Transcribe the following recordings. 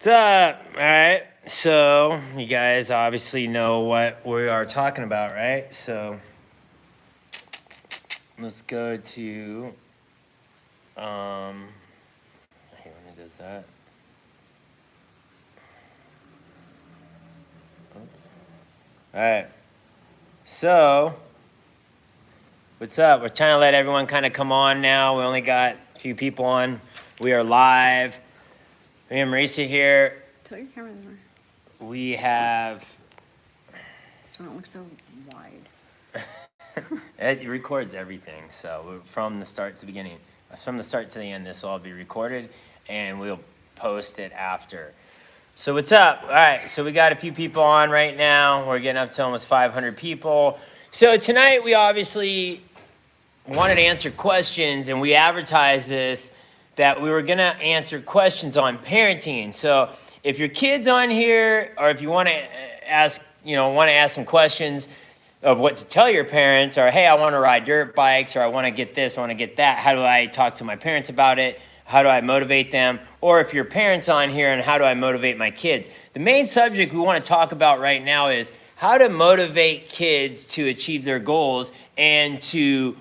What's up? All right. So, you guys obviously know what we are talking about, right? So, let's go to. I hate when it does that. Oops. All right. So, what's up? We're trying to let everyone kind of come on now. We only got a few people on. We are live. Me and Marissa here. Tell your camera there. We have. So it don't look so wide. It records everything, so from the start to the beginning, from the start to the end, this will all be recorded, and we'll post it after. So what's up? All right, so we got a few people on right now. We're getting up to almost 500 people. So tonight we obviously wanted to answer questions, and we advertised this, that we were gonna answer questions on parenting. So if your kid's on here, or if you want to ask, some questions of what to tell your parents, or hey, I want to ride dirt bikes, or I want to get this, I want to get that. How do I talk to my parents about it? How do I motivate them? Or if your parents on here, and how do I motivate my kids? The main subject we want to talk about right now is how to motivate kids to achieve their goals and to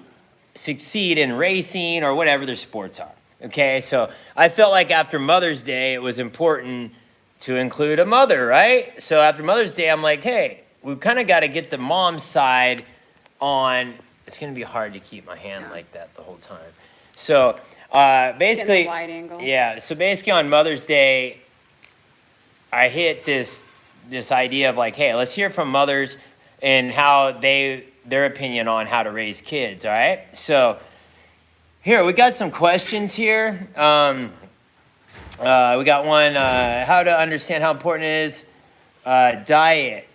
succeed in racing or whatever their sports are. Okay, so I felt like after Mother's Day, it was important to include a mother, right? So after Mother's Day, I'm like, hey, we've kind of got to get the mom side on. It's going to be hard to keep my hand like that the whole time. So basically, wide angle. Yeah. So basically, on Mother's Day, I hit this idea of like, hey, let's hear from mothers and how their opinion on how to raise kids. All right. So here we got some questions here. We got one. How to understand how important it is. Diet.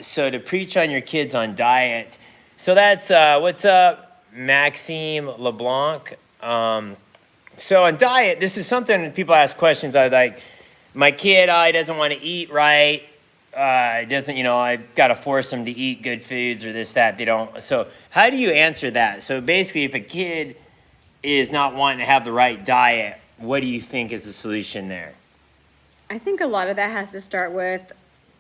So to preach on your kids on diet. So that's what's up, Maxime LeBlanc. So on diet, this is something that people ask questions. I like, my kid, he doesn't want to eat right. Doesn't, I got to force them to eat good foods or this, that. They don't. So how do you answer that? So basically, if a kid is not wanting to have the right diet, what do you think is the solution there? I think a lot of that has to start with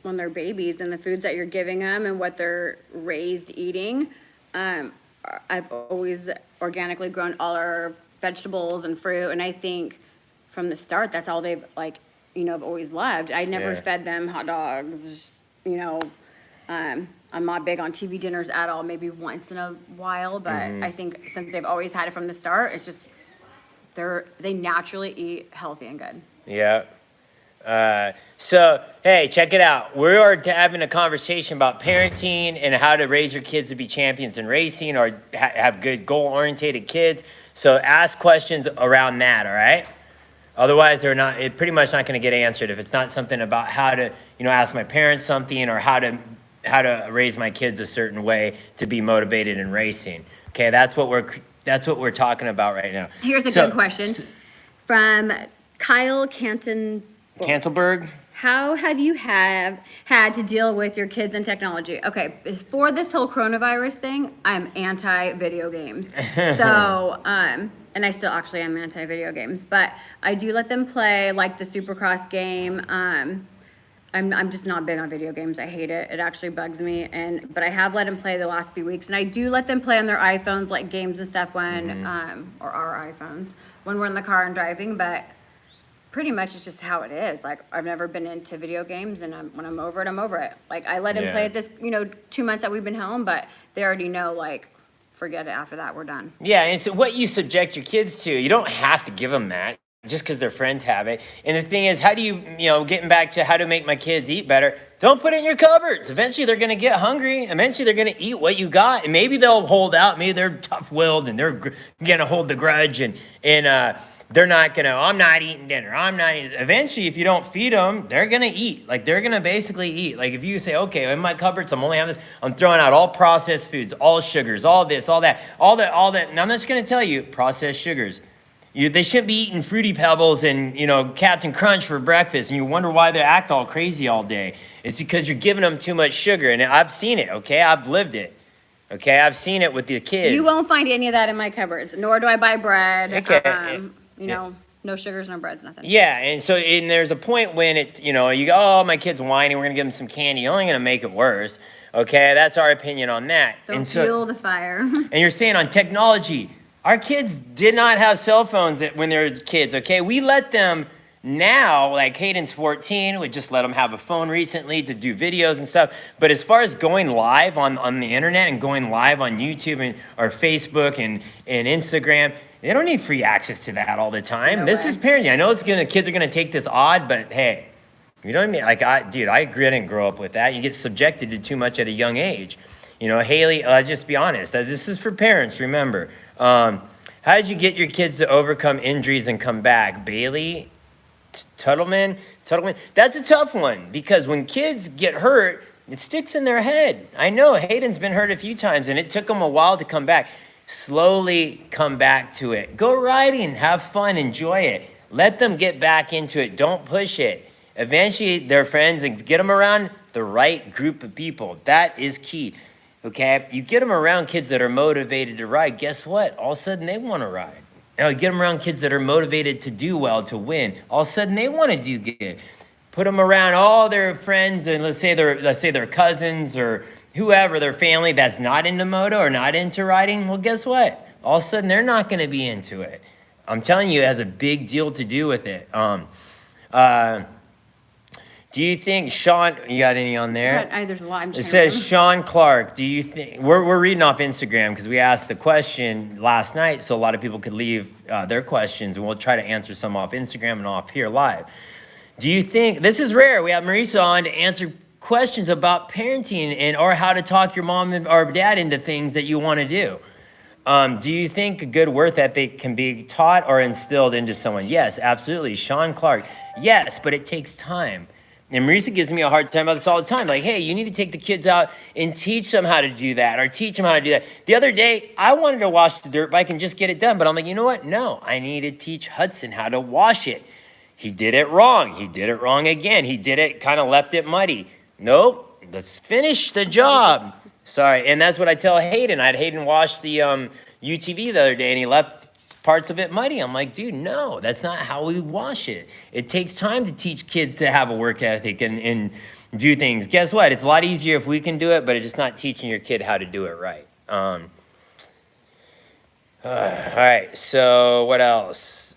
when they're babies and the foods that you're giving them and what they're raised eating. I've always organically grown all our vegetables and fruit, and I think from the start that's all they've I've always loved. I never fed them hot dogs. I'm not big on TV dinners at all, maybe once in a while, but I think since they've always had it from the start, it's just they naturally eat healthy and good. Yeah. So, hey, check it out. We are having a conversation about parenting and how to raise your kids to be champions in racing or have good goal-oriented kids. So ask questions around that, all right? Otherwise, they're pretty much not going to get answered if it's not something about how to, ask my parents something or how to raise my kids a certain way to be motivated in racing. Okay, that's what we're talking about right now. Here's a good question from Kyle Cantelberg. How have you had to deal with your kids and technology? Okay, before this whole coronavirus thing, I'm anti-video games. So, and I still actually am anti-video games, but I do let them play like the Supercross game. I'm just not big on video games. I hate it. It actually bugs me. But I have let them play the last few weeks, and I do let them play on their iPhones, like games and stuff when, or our iPhones, when we're in the car and driving. But pretty much it's just how it is. Like, I've never been into video games, and when I'm over it, I'm over it. Like, I let them play it this, 2 months that we've been home, but they already know, like, forget it. After that, we're done. Yeah, and so what you subject your kids to, you don't have to give them that just because their friends have it. And the thing is, how do you, getting back to how to make my kids eat better, don't put it in your cupboards. Eventually, they're going to get hungry. Eventually, they're going to eat what you got. And maybe they'll hold out. Maybe they're tough-willed, and they're going to hold the grudge. And they're not going to, I'm not eating dinner. I'm not eating. Eventually, if you don't feed them, they're going to eat. Like, they're going to basically eat. Like, if you say, okay, in my cupboards, I'm only having this. I'm throwing out all processed foods, all sugars, all this, all that. And I'm just going to tell you, processed sugars. They shouldn't be eating Fruity Pebbles and, Captain Crunch for breakfast, and you wonder why they act all crazy all day. It's because you're giving them too much sugar, and I've seen it, okay? I've lived it, okay? I've seen it with the kids. You won't find any of that in my cupboards, nor do I buy bread. Okay. No sugars, no breads, nothing. Yeah, and so there's a point when you go, oh, my kid's whining, we're going to give him some candy. You're only going to make it worse. Okay, that's our opinion on that. Don't fuel the fire. And you're saying on technology, our kids did not have cell phones when they were kids, okay? We let them now, like Hayden's 14, we just let them have a phone recently to do videos and stuff. But as far as going live on the internet and going live on YouTube or Facebook and Instagram, they don't need free access to that all the time. This is parenting. I know the kids are gonna take this odd, but hey, you know what I mean? Like, I didn't grow up with that. You get subjected to too much at a young age. Haley, just be honest. This is for parents, remember. How did you get your kids to overcome injuries and come back? Bailey, Tuttleman? That's a tough one because when kids get hurt, it sticks in their head. I know Hayden's been hurt a few times and it took him a while to come back. Slowly come back to it. Go riding, have fun, enjoy it. Let them get back into it. Don't push it. Eventually, they're friends and get them around the right group of people. That is key, okay? You get them around kids that are motivated to ride, guess what? All of a sudden, they want to ride. You get them around kids that are motivated to do well, to win. All of a sudden, they want to do good. Put them around all their friends, and let's say their cousins or whoever, their family that's not into moto or not into riding. Well, guess what? All of a sudden, they're not going to be into it. I'm telling you, it has a big deal to do with it. Do you think Sean, you got any on there? There's a lot. It says Sean Clark. Do you think, we're reading off Instagram because we asked the question last night so a lot of people could leave their questions, and we'll try to answer some off Instagram and off here live. Do you think, this is rare, we have Marissa on to answer questions about parenting or how to talk your mom or dad into things that you want to do. Do you think a good work ethic can be taught or instilled into someone? Yes, absolutely. Sean Clark. Yes, but it takes time. And Marissa gives me a hard time about this all the time. Like, hey, you need to take the kids out and teach them how to do that or teach them how to do that. The other day, I wanted to wash the dirt bike and just get it done. But I'm like, you know what? No, I need to teach Hudson how to wash it. He did it wrong. He did it wrong again. He did it, kind of left it muddy. Nope, let's finish the job. Sorry, and that's what I tell Hayden. I had Hayden wash the UTV the other day, and he left parts of it muddy. I'm like, dude, no, that's not how we wash it. It takes time to teach kids to have a work ethic and do things. Guess what? It's a lot easier if we can do it, but it's just not teaching your kid how to do it right. All right, so what else?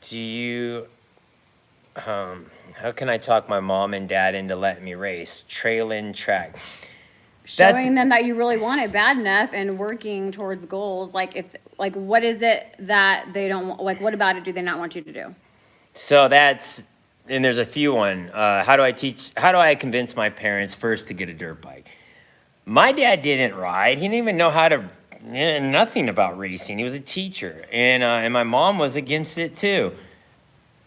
Do you, how can I talk my mom and dad into letting me race? Trail-in track. Showing them that you really want it bad enough and working towards goals. What is it that they don't want? Like, what about it do they not want you to do? So and there's a few one. How do I convince my parents first to get a dirt bike? My dad didn't ride. He didn't even know nothing about racing. He was a teacher. And my mom was against it too.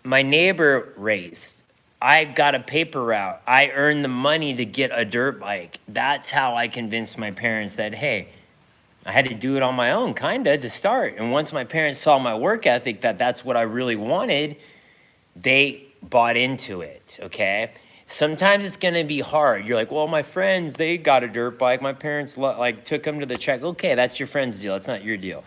My neighbor raced. I got a paper route. I earned the money to get a dirt bike. That's how I convinced my parents that, hey, I had to do it on my own, kind of, to start. And once my parents saw my work ethic, that's what I really wanted, they bought into it, okay? Sometimes it's going to be hard. You're like, well, my friends, they got a dirt bike. My parents took them to the track. Okay, that's your friend's deal. It's not your deal.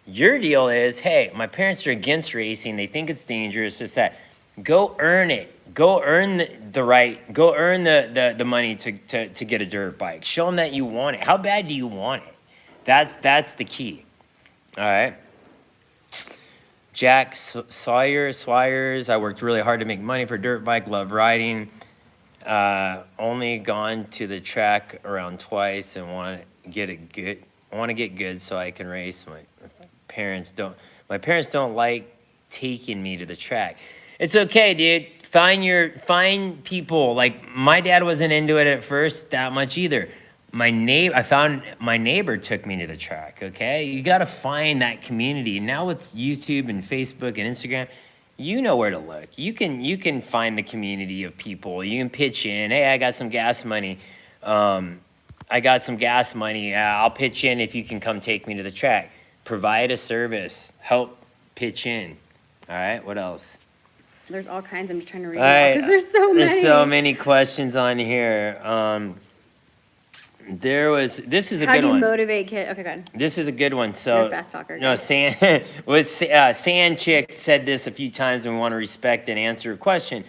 Your deal is, hey, my parents are against racing. They think it's dangerous. It's that. Go earn it. Go earn the right. Go earn the money to get a dirt bike. Show them that you want it. How bad do you want it? That's the key. All right. Jack Swyers. I worked really hard to make money for dirt bike. Love riding. Only gone to the track around twice and want to get good so I can race. My parents don't like taking me to the track. It's okay, dude. Find people. Like, my dad wasn't into it at first that much either. I found my neighbor took me to the track, okay? You got to find that community. Now with YouTube and Facebook and Instagram, you know where to look. You can find the community of people. You can pitch in. Hey, I got some gas money. I'll pitch in if you can come take me to the track. Provide a service. Help pitch in. All right, what else? There's all kinds. I'm just trying to read because there's so many. There's so many questions on here. This is a How good do you one. motivate kids? Okay, good. This is a good one. You're So, a fast talker. no, Sand Chick said this a few times, and we want to respect and answer a question.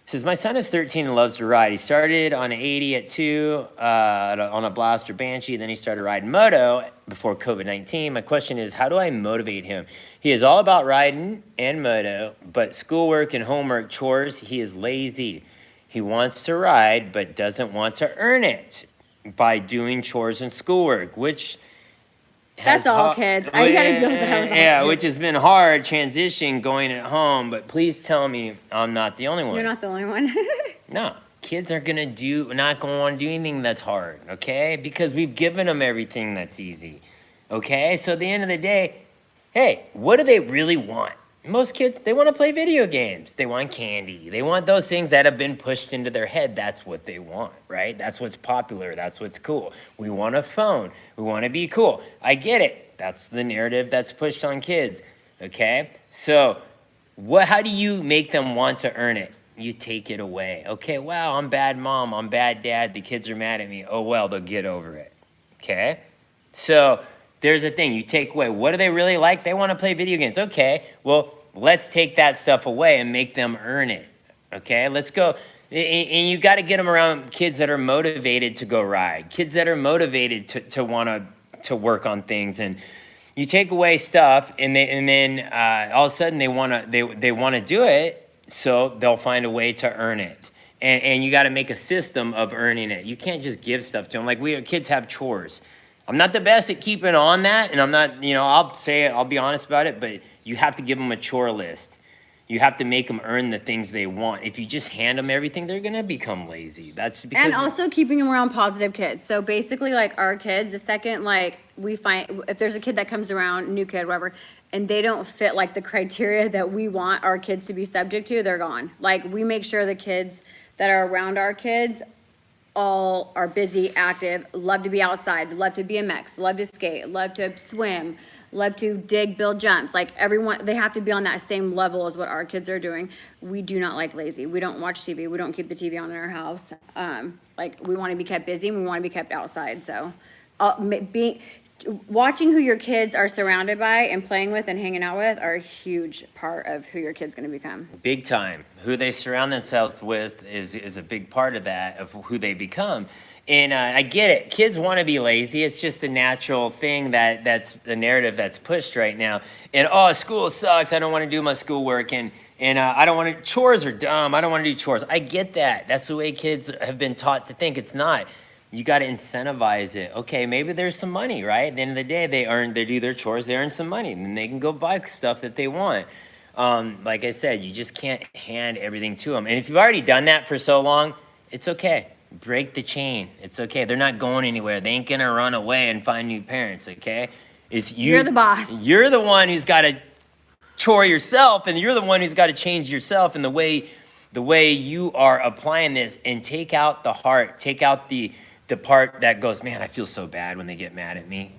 Says, my son is 13 and loves to ride. He started on an 80 at 2 on a Blaster Banshee. Then he started riding moto before COVID-19. My question is, how do I motivate him? He is all about riding and moto, but schoolwork and homework, chores, he is lazy. He wants to ride, but doesn't want to earn it by doing chores and schoolwork, which... That's all kids. I gotta deal with that with all kids. Which has been hard transition going at home, but please tell me I'm not the only one. You're not the only one. No, kids are not gonna want to do anything that's hard, okay? Because we've given them everything that's easy, okay? So at the end of the day, hey, what do they really want? Most kids, they want to play video games. They want candy. They want those things that have been pushed into their head. That's what they want, right? That's what's popular. That's what's cool. We want a phone. We want to be cool. I get it. That's the narrative that's pushed on kids, okay? So how do you make them want to earn it? You take it away. Okay, wow, I'm bad mom. I'm bad dad. The kids are mad at me. Oh, well, they'll get over it, okay? So... there's a thing, you take away. What do they really like? They want to play video games. Okay, well, let's take that stuff away and make them earn it. Okay, let's go. And you got to get them around kids that are motivated to go ride, kids that are motivated to want to work on things. And you take away stuff, and then all of a sudden they want to do it, so they'll find a way to earn it. And you got to make a system of earning it. You can't just give stuff to them. Like kids have chores. I'm not the best at keeping on that, and I'm not, I'll be honest about it, but you have to give them a chore list. You have to make them earn the things they want. If you just hand them everything, they're going to become lazy. That's because... And also keeping them around positive kids. So basically, like, our kids, the second, like, we find, if there's a kid that comes around, new kid, whatever, and they don't fit, like, the criteria that we want our kids to be subject to, they're gone. Like, we make sure the kids that are around our kids all are busy, active, love to be outside, love to BMX, love to skate, love to swim, love to dig, build jumps. Like everyone, they have to be on that same level as what our kids are doing. We do not like lazy. We don't watch TV. We don't keep the TV on in our house. Like we want to be kept busy and we want to be kept outside. So watching who your kids are surrounded by and playing with and hanging out with are a huge part of who your kid's going to become. Big time. Who they surround themselves with is a big part of that, of who they become. And I get it. Kids want to be lazy. It's just a natural thing that's the narrative that's pushed right now. And, school sucks. I don't want to do my schoolwork. And I don't want to, chores are dumb. I don't want to do chores. I get that. That's the way kids have been taught to think. It's not. You got to incentivize it. Okay, maybe there's some money, right? At the end of the day, they do their chores, they earn some money, and then they can go buy stuff that they want. Like I said, you just can't hand everything to them. And if you've already done that for so long, it's okay. Break the chain. It's okay. They're not going anywhere. They ain't gonna run away and find new parents, okay? You're the boss. You're the one who's got to chore yourself, and you're the one who's got to change yourself and the way you are applying this, and take out the heart, take out the part that goes, man, I feel so bad when they get mad at me.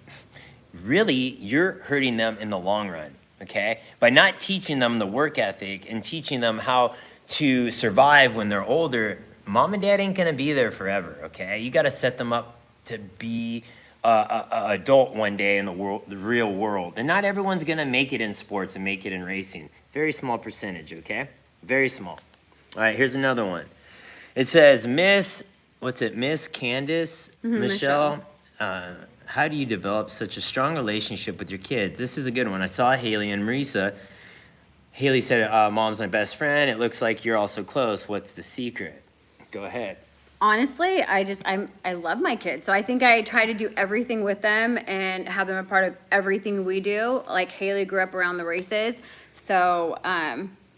Really, you're hurting them in the long run, okay? By not teaching them the work ethic and teaching them how to survive when they're older, mom and dad ain't gonna be there forever, okay? You gotta set them up to be a adult one day in the real world. And not everyone's gonna make it in sports and make it in racing. Very small percentage, okay? Very small. All right, here's another one. It says, Miss Candace, Michelle, how do you develop such a strong relationship with your kids? This is a good one. I saw Haley and Marissa. Haley said, mom's my best friend. It looks like you're also close. What's the secret? Go ahead. Honestly, I love my kids. So I think I try to do everything with them and have them a part of everything we do. Like Haley grew up around the races. So,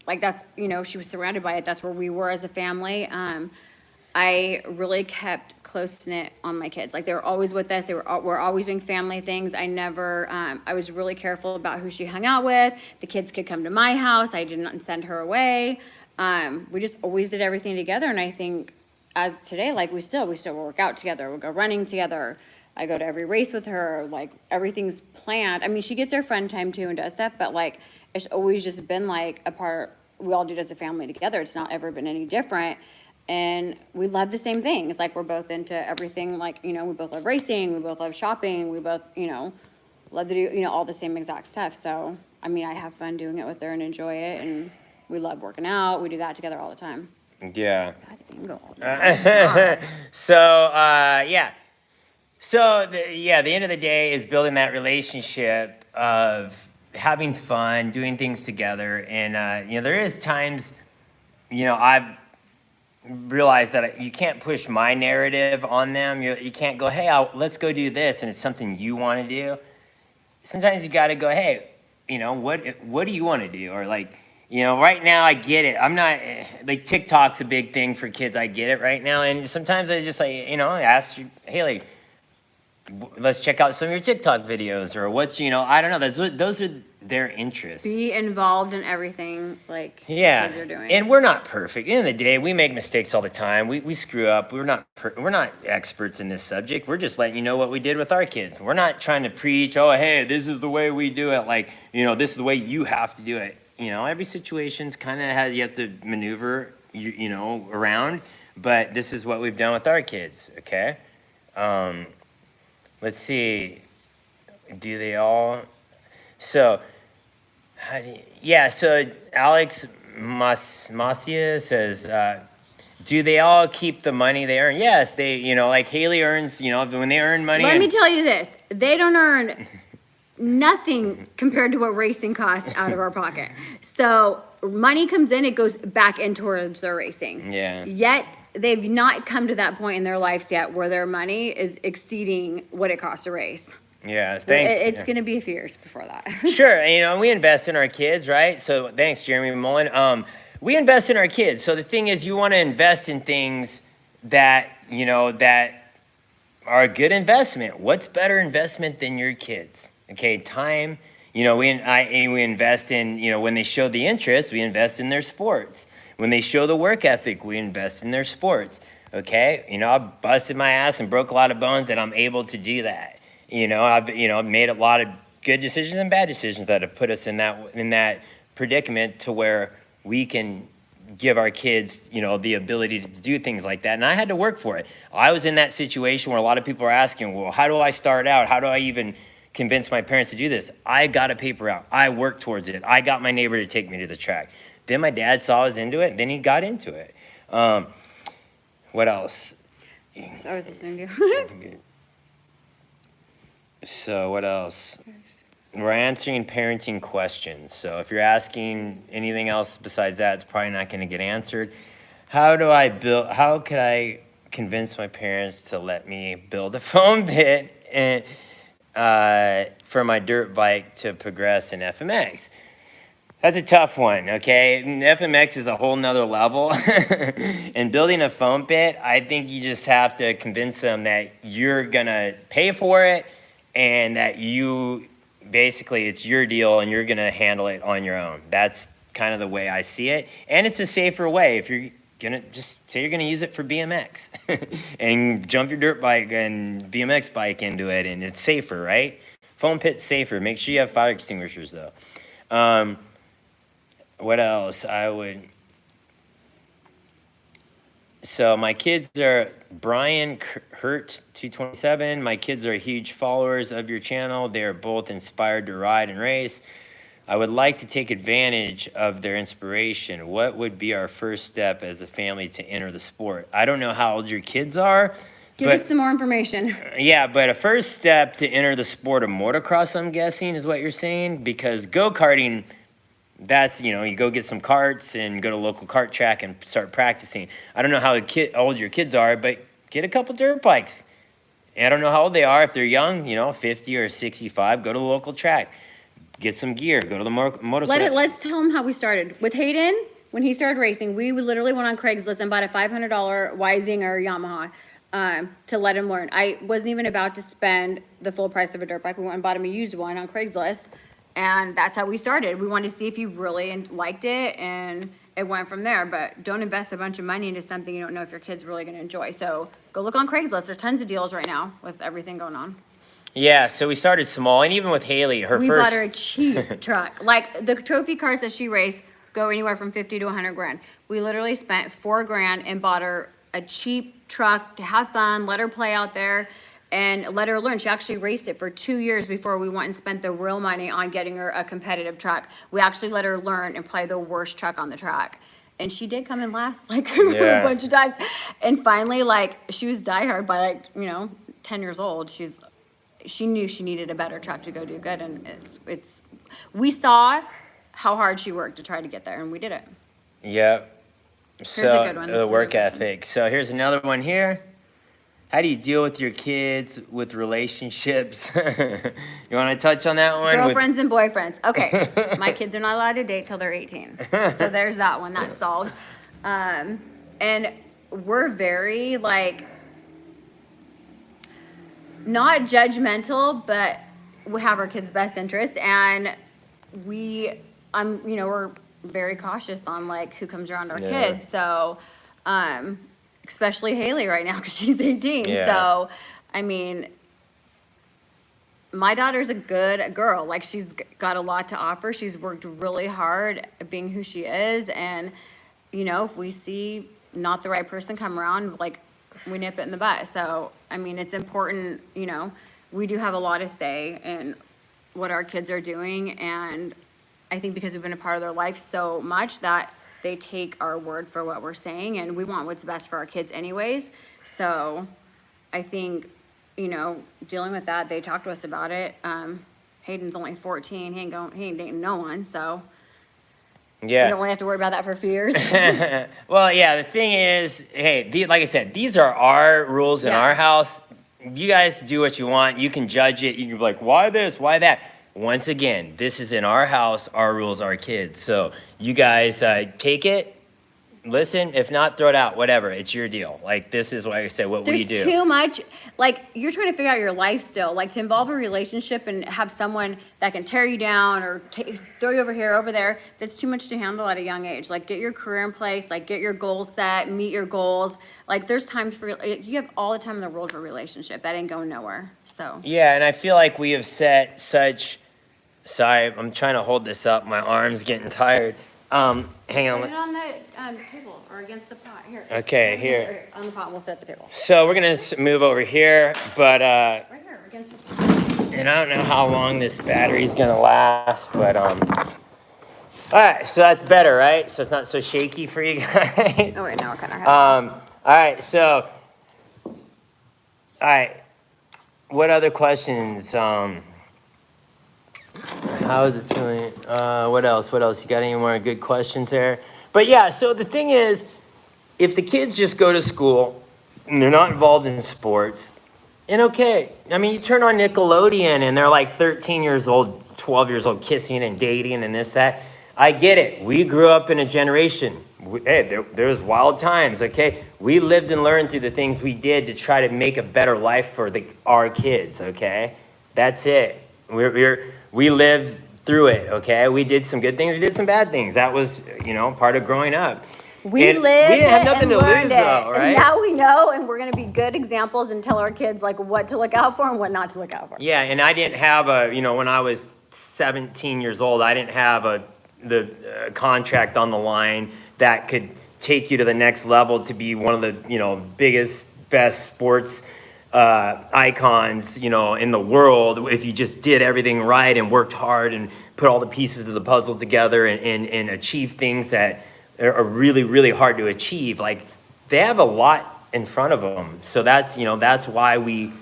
like that's, she was surrounded by it. That's where we were as a family. I really kept close-knit on my kids. Like they were always with us. We're always doing family things. I was really careful about who she hung out with. The kids could come to my house. I did not send her away. We just always did everything together. And I think as today, like we still work out together. We go running together. I go to every race with her. Like everything's planned. I mean, she gets her friend time too and does stuff, but like it's always just been like a part. We all do it as a family together. It's not ever been any different. and we love the same things. Like, we're both into everything. Like, we both love racing. We both love shopping. We both, love to do, all the same exact stuff. So, I mean, I have fun doing it with her and enjoy it. And we love working out. We do that together all the time. Yeah. God, Bingo. So, yeah. So, the end of the day is building that relationship of having fun, doing things together. And, there is times, I've realized that you can't push my narrative on them. You can't go, hey, let's go do this, and it's something you want to do. Sometimes you got to go, hey, what do you want to do? Or like, right now I get it. I'm not, like, TikTok's a big thing for kids. I get it right now. And sometimes I just ask you, hey, like, let's check out some of your TikTok videos, or what's, I don't know. Those are their interests. Be involved in everything, like, yeah, kids are doing. And we're not perfect. At the end of the day, we make mistakes all the time. We screw up. We're not experts in this subject. We're just letting you know what we did with our kids. We're not trying to preach, oh, hey, this is the way we do it. Like, this is the way you have to do it. Every situation's kind of you have to maneuver, around. But this is what we've done with our kids, okay? Let's see. Do they all? So, so Alex Macia says, do they all keep the money they earn? Yes, they, like Haley earns, when they earn money. Let me tell you this. They don't earn nothing compared to what racing costs out of our pocket. So money comes in, it goes back in towards their racing. Yeah. Yet they've not come to that point in their lives yet where their money is exceeding what it costs to race. Yeah, thanks. It's going to be a few years before that. Sure, and we invest in our kids, right? So thanks, Jeremy Mullen. We invest in our kids. So the thing is, you want to invest in things that, that are a good investment. What's better investment than your kids? Okay, time. We invest in, when they show the interest, we invest in their sports. When they show the work ethic, we invest in their sports. Okay, I busted my ass and broke a lot of bones, and I'm able to do that. I've made a lot of good decisions and bad decisions that have put us in that predicament to where we can give our kids, the ability to do things like that. And I had to work for it. I was in that situation where a lot of people are asking, well, how do I start out? How do I even convince my parents to do this? I got a paper out. I worked towards it. I got my neighbor to take me to the track. Then my dad saw I was into it. Then he got into it. What else? I was listening to you. So what else? We're answering parenting questions. So if you're asking anything else besides that, it's probably not going to get answered. How could I convince my parents to let me build a foam pit and for my dirt bike to progress in FMX? That's a tough one, okay? FMX is a whole nother level. And building a foam pit, I think you just have to convince them that you're going to pay for it, and that it's your deal and you're going to handle it on your own. That's kind of the way I see it. And it's a safer way. If you're going to just say you're going to use it for BMX and jump your dirt bike and BMX bike into it, and it's safer, right? Foam pit's safer. Make sure you have fire extinguishers, though. What else? So my kids are Brian Hurt 227. My kids are huge followers of your channel. They are both inspired to ride and race. I would like to take advantage of their inspiration. What would be our first step as a family to enter the sport? I don't know how old your kids are. Give us some more information. Yeah, but a first step to enter the sport of motocross, I'm guessing, is what you're saying, because go-karting, that's, you go get some karts and go to a local kart track and start practicing. I don't know how old your kids are, but get a couple dirt bikes. I don't know how old they are. If they're young, 50 or 65, go to the local track. Get some gear. Go to the motorcycle. Let's tell them how we started. With Hayden, when he started racing, we literally went on Craigslist and bought a $500 Wising or Yamaha to let him learn. I wasn't even about to spend the full price of a dirt bike. We went and bought him a used one on Craigslist. And that's how we started. We wanted to see if he really liked it, and it went from there. But don't invest a bunch of money into something you don't know if your kid's really going to enjoy. So go look on Craigslist. There's tons of deals right now with everything going on. Yeah, so we started small, and even with Haley, we bought her a cheap truck. Like, the trophy cars that she raced go anywhere from 50 to 100 grand. We literally spent $4 grand and bought her a cheap truck to have fun, let her play out there, and let her learn. She actually raced it for 2 years before we went and spent the real money on getting her a competitive truck. We actually let her learn and play the worst truck on the track. And she did come in last, like, a bunch of times. And finally, like, she was diehard by, like, 10 years old. She knew she needed a better truck to go do good. And we saw how hard she worked to try to get there, and we did it. Yep. So, a good one. the work ethic. So here's another one here. How do you deal with your kids with relationships? You want to touch on that one? Girlfriends and boyfriends. Okay. My kids are not allowed to date till they're 18. So there's that one. That's solved. And we're very, like, not judgmental, but we have our kids' best interest. And we're very cautious on, like, who comes around our kids. So, especially Haley right now because she's 18. Yeah. So, I mean, my daughter's a good girl. Like, she's got a lot to offer. She's worked really hard at being who she is. And, if we see not the right person come around, like, we nip it in the butt. So, I mean, it's important, we do have a lot to say in what our kids are doing. And I think because we've been a part of their life so much that they take our word for what we're saying, and we want what's best for our kids anyways. So I think, dealing with that, they talked to us about it. Hayden's only 14. He ain't dating no one, so Yeah. we don't really have to worry about that for a few years. Well, yeah, the thing is, hey, like I said, these are our rules in our house. You guys do what you want. You can judge it. You can be like, why this, why that? Once again, this is in our house, our rules, our kids. So you guys take it, listen. If not, throw it out, whatever. It's your deal. Like, this is why I say what we do. There's too much, like, you're trying to figure out your life still. Like, to involve a relationship and have someone that can tear you down or throw you over here, over there, that's too much to handle at a young age. Like, get your career in place, like, get your goals set, meet your goals. Like, there's times for, you have all the time in the world for a relationship. That ain't going nowhere, so. Yeah, and I feel like we have set such... Sorry, I'm trying to hold this up. My arm's getting tired. Hang on. Put it on the table or against the pot. Here. Okay, here. On the pot, we'll set at the table. So we're going to move over here, but... Right here, against the pot. And I don't know how long this battery's going to last, but... All right, so that's better, right? So it's not so shaky for you guys? Oh, wait, now we're kind of All right, so... All right. What other questions? How is it feeling? What else? You got any more good questions there? But yeah, so the thing is, if the kids just go to school and they're not involved in sports, and okay, I mean, you turn on Nickelodeon and they're like 13 years old, 12 years old, kissing and dating and this, that. I get it. We grew up in a generation. Hey, there was wild times, okay? We lived and learned through the things we did to try to make a better life for our kids, okay? That's it. We lived through it, okay? We did some good things, we did some bad things. That was, part of growing up. We lived we didn't have nothing to lose, it. though, right? And now we know, and we're going to be good examples and tell our kids, like, what to look out for and what not to look out for. Yeah, and I didn't have when I was 17 years old, I didn't have the contract on the line that could take you to the next level to be one of the, biggest, best sports icons, in the world, if you just did everything right and worked hard and put all the pieces of the puzzle together and achieve things that are really, really hard to achieve. Like, they have a lot in front of them. So that's why we,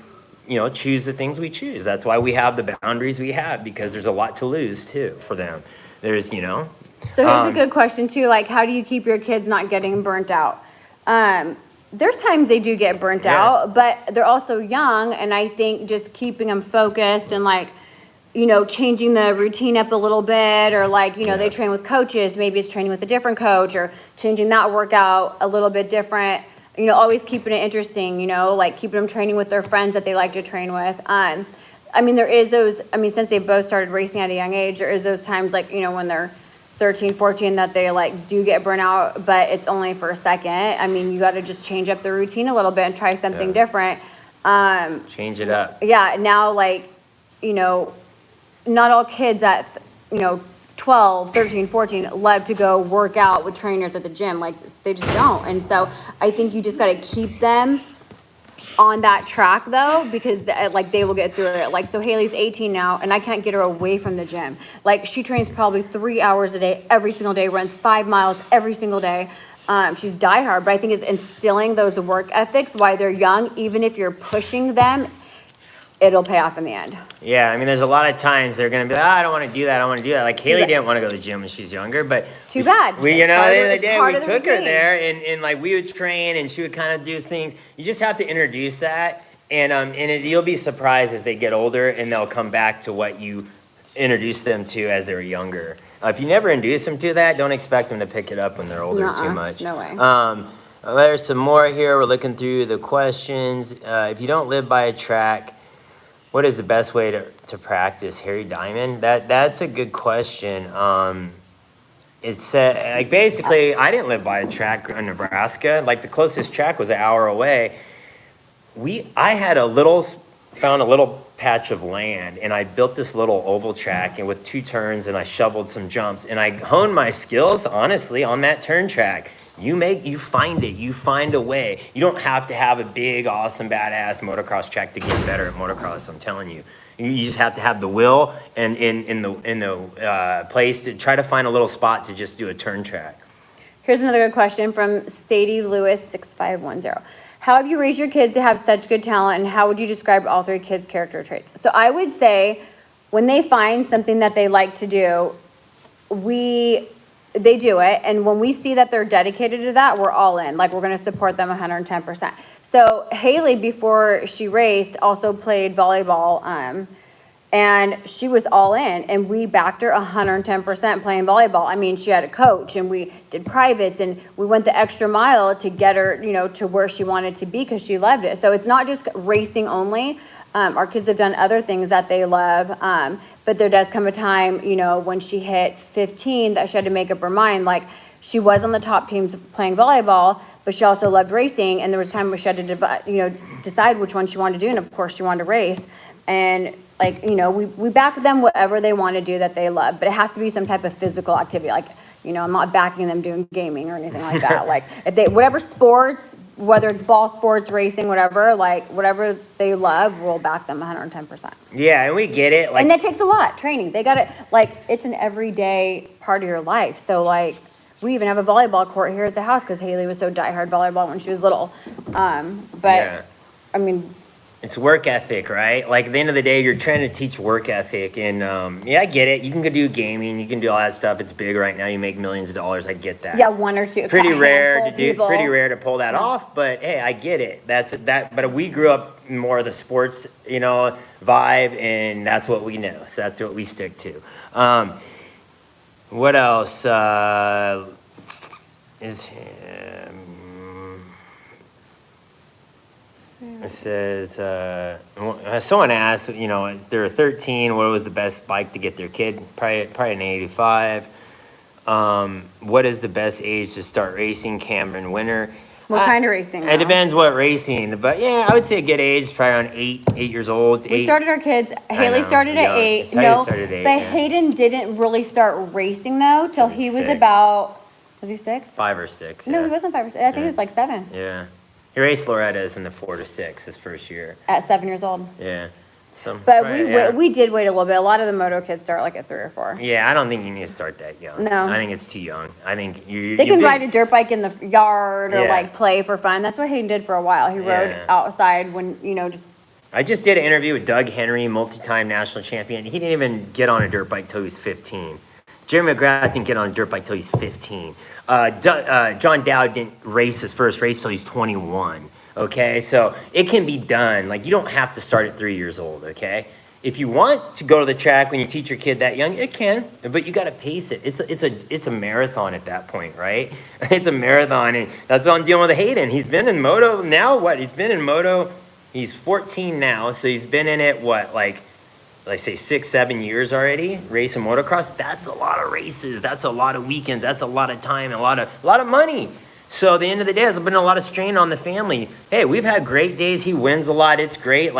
choose the things we choose. That's why we have the boundaries we have, because there's a lot to lose too for them. There's, So here's a good question too. Like, how do you keep your kids not getting burnt out? There's times they do get burnt out, but they're also young, and I think just keeping them focused and, like, changing the routine up a little bit, or, like, they train with coaches, maybe it's training with a different coach, or changing that workout a little bit different, always keeping it interesting, like keeping them training with their friends that they like to train with. I mean, there is those, since they both started racing at a young age, there is those times, like, when they're 13, 14, that they, like, do get burnt out, but it's only for a second. You got to just change up the routine a little bit and try something different. change it up. Yeah, now, like, not all kids at, 12, 13, 14 love to go work out with trainers at the gym. Like, they just don't. And so I think you just got to keep them on that track though, because like they will get through it. Like, so Haley's 18 now and I can't get her away from the gym. Like, she trains probably 3 hours a day, every single day, runs 5 miles every single day. She's diehard, but I think it's instilling those work ethics while they're young. Even if you're pushing them, it'll pay off in the end. Yeah, I mean, there's a lot of times they're gonna be like, I don't want to do that. I don't want to do that. Like, Haley didn't want to go to the gym when she's younger, but too bad. We, you know, at the end of the day, we took her there, and like we would train, and she would kind of do things. You just have to introduce that, and you'll be surprised as they get older, and they'll come back to what you introduced them to as they were younger. If you never introduce them to that, don't expect them to pick it up when they're older too much. No way. There's some more here. We're looking through the questions. If you don't live by a track, what is the best way to practice? Harry Diamond? That's a good question. It's like basically, I didn't live by a track in Nebraska. Like, the closest track was an hour away. I found a little patch of land, and I built this little oval track and with 2 turns, and I shoveled some jumps, and I honed my skills honestly on that turn track. You find a way. You don't have to have a big, awesome, badass motocross track to get better at motocross. I'm telling you. You just have to have the will and in the place to try to find a little spot to just do a turn track. Here's another good question from Sadie Lewis 6510. How have you raised your kids to have such good talent, and how would you describe all 3 kids' character traits? So I would say when they find something that they like to do, they do it, and when we see that they're dedicated to that, we're all in. Like, we're going to support them 110%. So Haley, before she raced, also played volleyball, and she was all in, and we backed her 110% playing volleyball. I mean, she had a coach, and we did privates, and we went the extra mile to get her, to where she wanted to be because she loved it. So it's not just racing only. Our kids have done other things that they love, but there does come a time, when she hit 15 that she had to make up her mind. Like, she was on the top teams playing volleyball, but she also loved racing, and there was a time where she had to decide which one she wanted to do, and of course she wanted to race. And we back them whatever they want to do that they love, but it has to be some type of physical activity. Like, I'm not backing them doing gaming or anything like that. Like, if whatever sports, whether it's ball sports, racing, whatever they love, we'll back them 110%. Yeah, and we get it. And that takes a lot, training. They got it, it's an everyday part of your life. So, we even have a volleyball court here at the house because Haley was so diehard volleyball when she was little. I mean, it's work ethic, right? Like, at the end of the day, you're trying to teach work ethic, and I get it. You can go do gaming, you can do all that stuff. It's big right now. You make millions of dollars. I get that. Yeah, 1 or 2. Pretty rare to pull that off, but hey, I get it. But we grew up more of the sports, vibe, and that's what we know. So that's what we stick to. What else is? It says, someone asked, they're 13, what was the best bike to get their kid? Probably an 85. What is the best age to start racing? Cameron Winter. What kind of racing? It depends what racing, but yeah, I would say a good age is probably around 8 years old. We started our kids, Haley started at 8. But Hayden didn't really start racing though till he was about, was he 6? 5 or 6. No, he wasn't 5 or 6. I think he was 7. Yeah. He raced Loretta's in the 4 to 6 his first year. At 7 years old. Yeah. We did wait a little bit. A lot of the moto kids start at 3 or 4. Yeah, I don't think you need to start that young. No. I think it's too young. I think they can ride a dirt bike in the yard or play for fun. That's what Hayden did for a while. He rode outside when, just. I just did an interview with Doug Henry, multi-time national champion. He didn't even get on a dirt bike till he was 15. Jeremy McGrath didn't get on a dirt bike till he's 15. John Dowd didn't race his first race till he's 21. Okay, so it can be done. You don't have to start at 3 years old. Okay, if you want to go to the track when you teach your kid that young, it can, but you got to pace it. It's a marathon at that point, right? It's a marathon, and that's what I'm dealing with Hayden. He's been in moto now. He's been in moto. He's 14 now, so he's been in it let's say 6-7 years already racing motocross. That's a lot of races. That's a lot of weekends. That's a lot of time and a lot of money. So at the end of the day, there's been a lot of strain on the family. Hey, we've had great days. He wins a lot. It's great.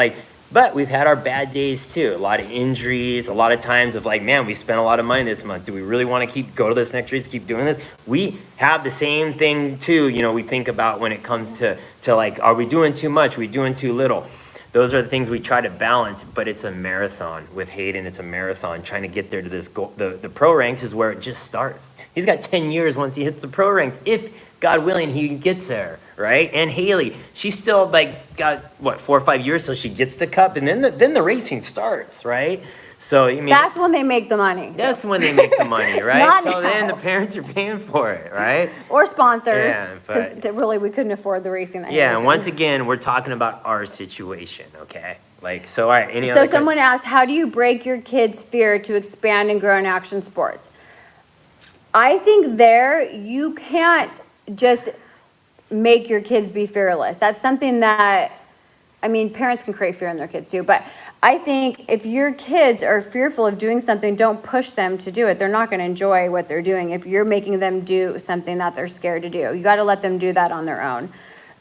But we've had our bad days too. A lot of injuries, a lot of times of like, man, we spent a lot of money this month. Do we really want to go to this next race, keep doing this? We have the same thing too. We think about when it comes to like, are we doing too much? Are we doing too little? Those are the things we try to balance, but it's a marathon. With Hayden, it's a marathon. Trying to get there to this goal. The pro ranks is where it just starts. He's got 10 years once he hits the pro ranks. If, God willing, he gets there, right? And Haley, she's still like got, 4 or 5 years till she gets the cup, and then the racing starts, right? So, that's when they make the money. That's when they make the money, right? Not Till now. then, the parents are paying for it, right? Or sponsors. Yeah, Because really, we couldn't afford the racing. Yeah, and once again, we're talking about our situation, okay? Like, so, all right. So someone asked, how do you break your kids' fear to expand and grow in action sports? I think you can't just make your kids be fearless. That's something that, parents can create fear in their kids too, but I think if your kids are fearful of doing something, don't push them to do it. They're not going to enjoy what they're doing if you're making them do something that they're scared to do. You got to let them do that on their own.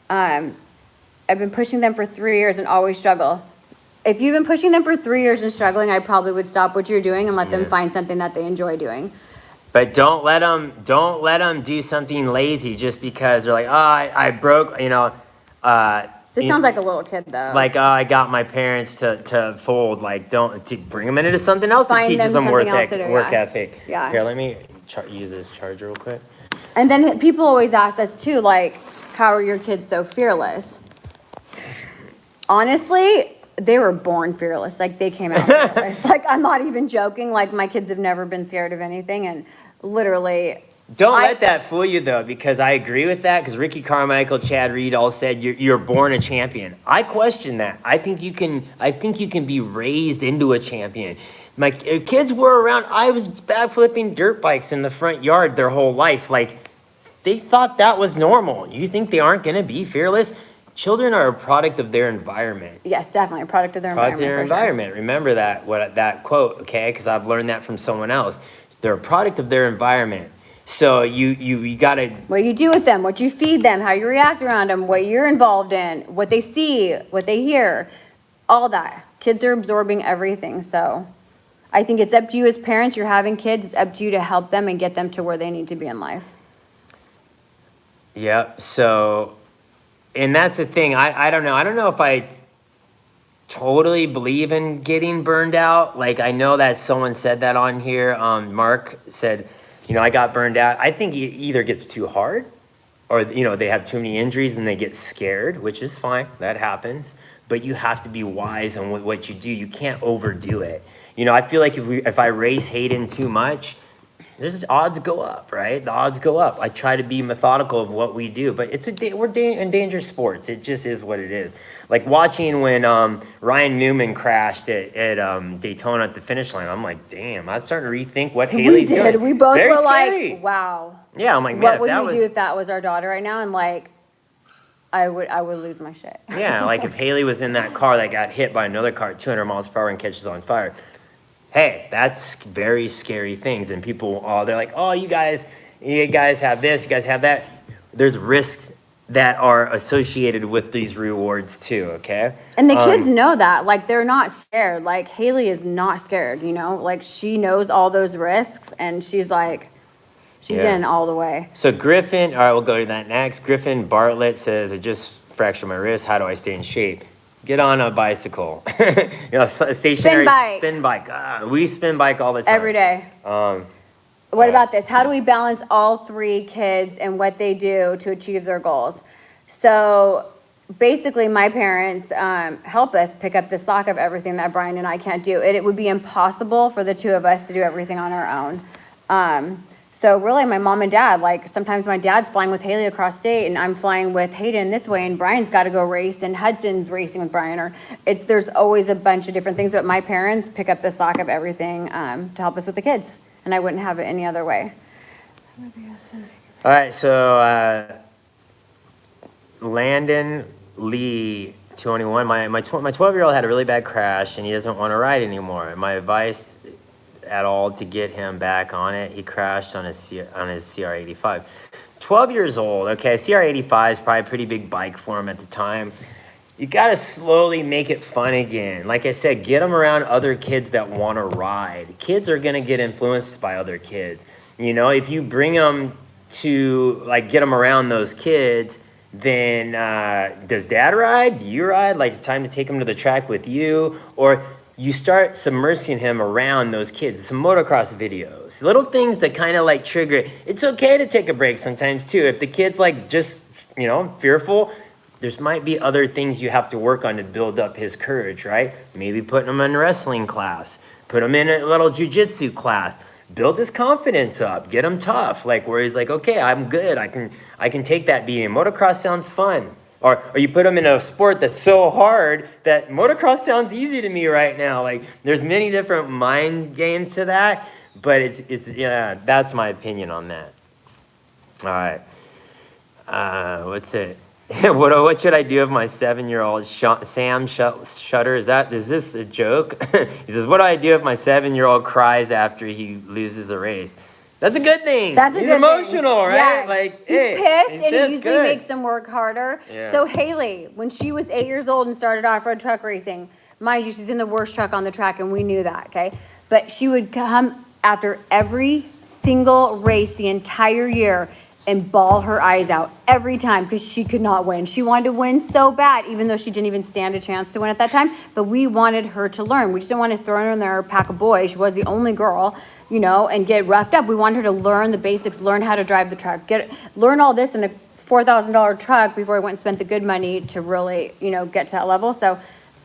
I've been pushing them for 3 years and always struggle. If you've been pushing them for 3 years and struggling, I probably would stop what you're doing and let them find something that they enjoy doing. But don't let them do something lazy just because they're like, I broke, This sounds like a little kid, though. Like, I got my parents to fold. Like, to bring them into something else that teaches them work ethic. Yeah. Here, let me use this charger real quick. And then people always ask us, too, like, how are your kids so fearless? Honestly, they were born fearless. Like, they came out fearless. Like, I'm not even joking. Like, my kids have never been scared of anything. And literally... Don't let that fool you, though, because I agree with that, because Ricky Carmichael, Chad Reed all said you're born a champion. I question that. I think you can be raised into a champion. My kids were around. I was backflipping dirt bikes in the front yard their whole life. Like, they thought that was normal. You think they aren't going to be fearless? Children are a product of their environment. Yes, definitely, a product of their environment. Remember that quote, okay? Because I've learned that from someone else. They're a product of their environment. So you gotta... What you do with them, what you feed them, how you react around them, what you're involved in, what they see, what they hear, all that. Kids are absorbing everything, so I think it's up to you as parents. You're having kids, it's up to you to help them and get them to where they need to be in life. Yep, so, and that's the thing, I don't know. I don't know if I totally believe in getting burned out. Like, I know that someone said that on here. Mark said... I got burned out. I think it either gets too hard or, they have too many injuries and they get scared, which is fine. That happens. But you have to be wise on what you do. You can't overdo it. I feel like if I race Hayden too much, there's odds go up, right? The odds go up. I try to be methodical of what we do, but we're in dangerous sports. It just is what it is. Like watching when Ryan Newman crashed at Daytona at the finish line, I'm like, damn, I was starting to rethink what Haley's doing. We did. We both Very were scary. like, wow. Yeah, I'm like, man, what would we do if that was our daughter right now? And like, I would lose my shit. Yeah, like if Haley was in that car that got hit by another car at 200 miles per hour and catches on fire. Hey, that's very scary things. And people, they're like, oh, you guys have this, you guys have that. There's risks that are associated with these rewards too, okay? And the kids know that. Like, they're not scared. Like, Haley is not scared, Like, she knows all those risks, and she's like, she's in all the way. So Griffin, all right, we'll go to that next. Griffin Bartlett says, I just fractured my wrist. How do I stay in shape? Get on a bicycle. Stationary spin bike. We spin bike all the time. Every day. What about this? How do we balance all 3 kids and what they do to achieve their goals? So basically, my parents help us pick up the slack of everything that Brian and I can't do. It would be impossible for the 2 of us to do everything on our own. So really, my mom and dad, like sometimes my dad's flying with Haley across state and I'm flying with Hayden this way and Brian's got to go race and Hudson's racing with Brian, or there's always a bunch of different things, but my parents pick up the slack of everything to help us with the kids, and I wouldn't have it any other way. All right, so Landon Lee, 21, my 12-year-old had a really bad crash and he doesn't want to ride anymore. My advice at all to get him back on it. He crashed on his CR85. 12 years old, okay, CR85 is probably a pretty big bike for him at the time. you got to slowly make it fun again. Like I said, get them around other kids that want to ride. Kids are going to get influenced by other kids. You know, if you bring them to, like, get them around those kids, then does dad ride? Do you ride? Like, it's time to take him to the track with you. Or you start submersing him around those kids. Some motocross videos. Little things that kind of, like, trigger it. It's okay to take a break sometimes, too. If the kid's, like, just, you know, fearful, there's might be other things you have to work on to build up his courage, right? Maybe putting him in wrestling class. Put him in a little jiu-jitsu class. Build his confidence up, get him tough, like where he's like, okay, I'm good, I can take that beating. Motocross sounds fun. Or you put him in a sport that's so hard that motocross sounds easy to me right now. Like, there's many different mind games to that, but it's yeah, that's my opinion on that. All right, what's it? What should I do if my 7-year-old Sam Shutter? Is this a joke? He says, what do I do if my 7-year-old cries after he loses a race? That's a good thing. That's a He's good emotional, thing. right? Yeah. Like, he's hey, pissed, and it usually makes them work harder. Yeah. So Haley, when she was 8 years old and started off-road truck racing, mind you, she's in the worst truck on the track, and we knew that, okay? But she would come after every single race the entire year and bawl her eyes out every time because she could not win. She wanted to win so bad, even though she didn't even stand a chance to win at that time. But we wanted her to learn. We just didn't want to throw her in there a pack of boys. She was the only girl, you know, and get roughed up. We wanted her to learn the basics, learn how to drive the truck, learn all this in a $4,000 truck before I went and spent the good money to really, you know, get to that level. So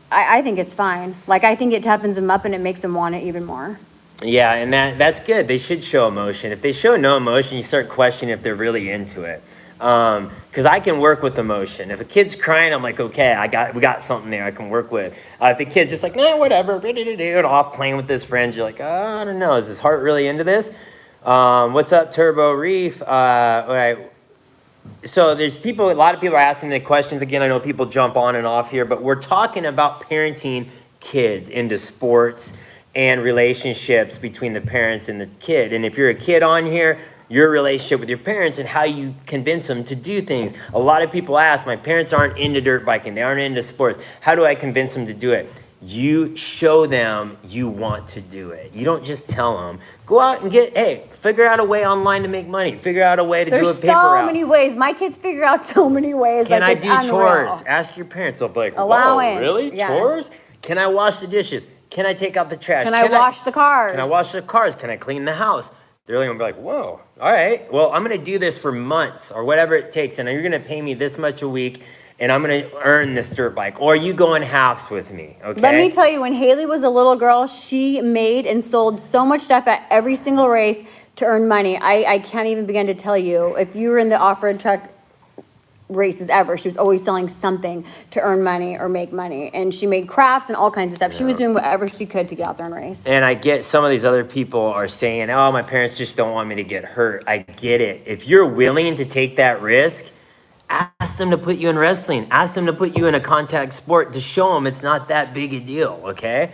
I think it's fine. Like, I think it toughens them up and it makes them want it even more. Yeah, and that's good. They should show emotion. If they show no emotion, you start questioning if they're really into it. Because I can work with emotion. If a kid's crying, I'm like, okay, we got something there I can work with. If the kid's just like, nah, whatever, and off playing with his friends, you're like, oh, I don't know, is his heart really into this? What's up, Turbo Reef? All right. So there's a lot of people are asking the questions. Again, I know people jump on and off here, but we're talking about parenting kids into sports and relationships between the parents and the kid. And if you're a kid on here, your relationship with your parents and how you convince them to do things. A lot of people ask, my parents aren't into dirt biking, they aren't into sports. How do I convince them to do it? You show them you want to do it. You don't just tell them. Go out and figure out a way online to make money. Figure out a way to do a paper route. There's so many ways. My kids figure out so many ways. Can I do chores? Ask your parents. They'll be like, allowance. Whoa, really? Yeah. Chores? Can I wash the dishes? Can I take out the trash? Can I wash the cars? Can I wash the cars? Can I clean the house? They're really gonna be like, whoa, all right. Well, I'm gonna do this for months or whatever it takes, and you're gonna pay me this much a week, and I'm gonna earn this dirt bike. Or you go in halves with me, okay? Let me tell you, when Haley was a little girl, she made and sold so much stuff at every single race to earn money. I can't even begin to tell you. If you were in the off-road truck races ever, she was always selling something to earn money or make money, and she made crafts and all kinds of stuff. She was doing whatever she could to get out there and race. And I get some of these other people are saying, oh, my parents just don't want me to get hurt. I get it. If you're willing to take that risk, ask them to put you in wrestling. Ask them to put you in a contact sport to show them it's not that big a deal, okay?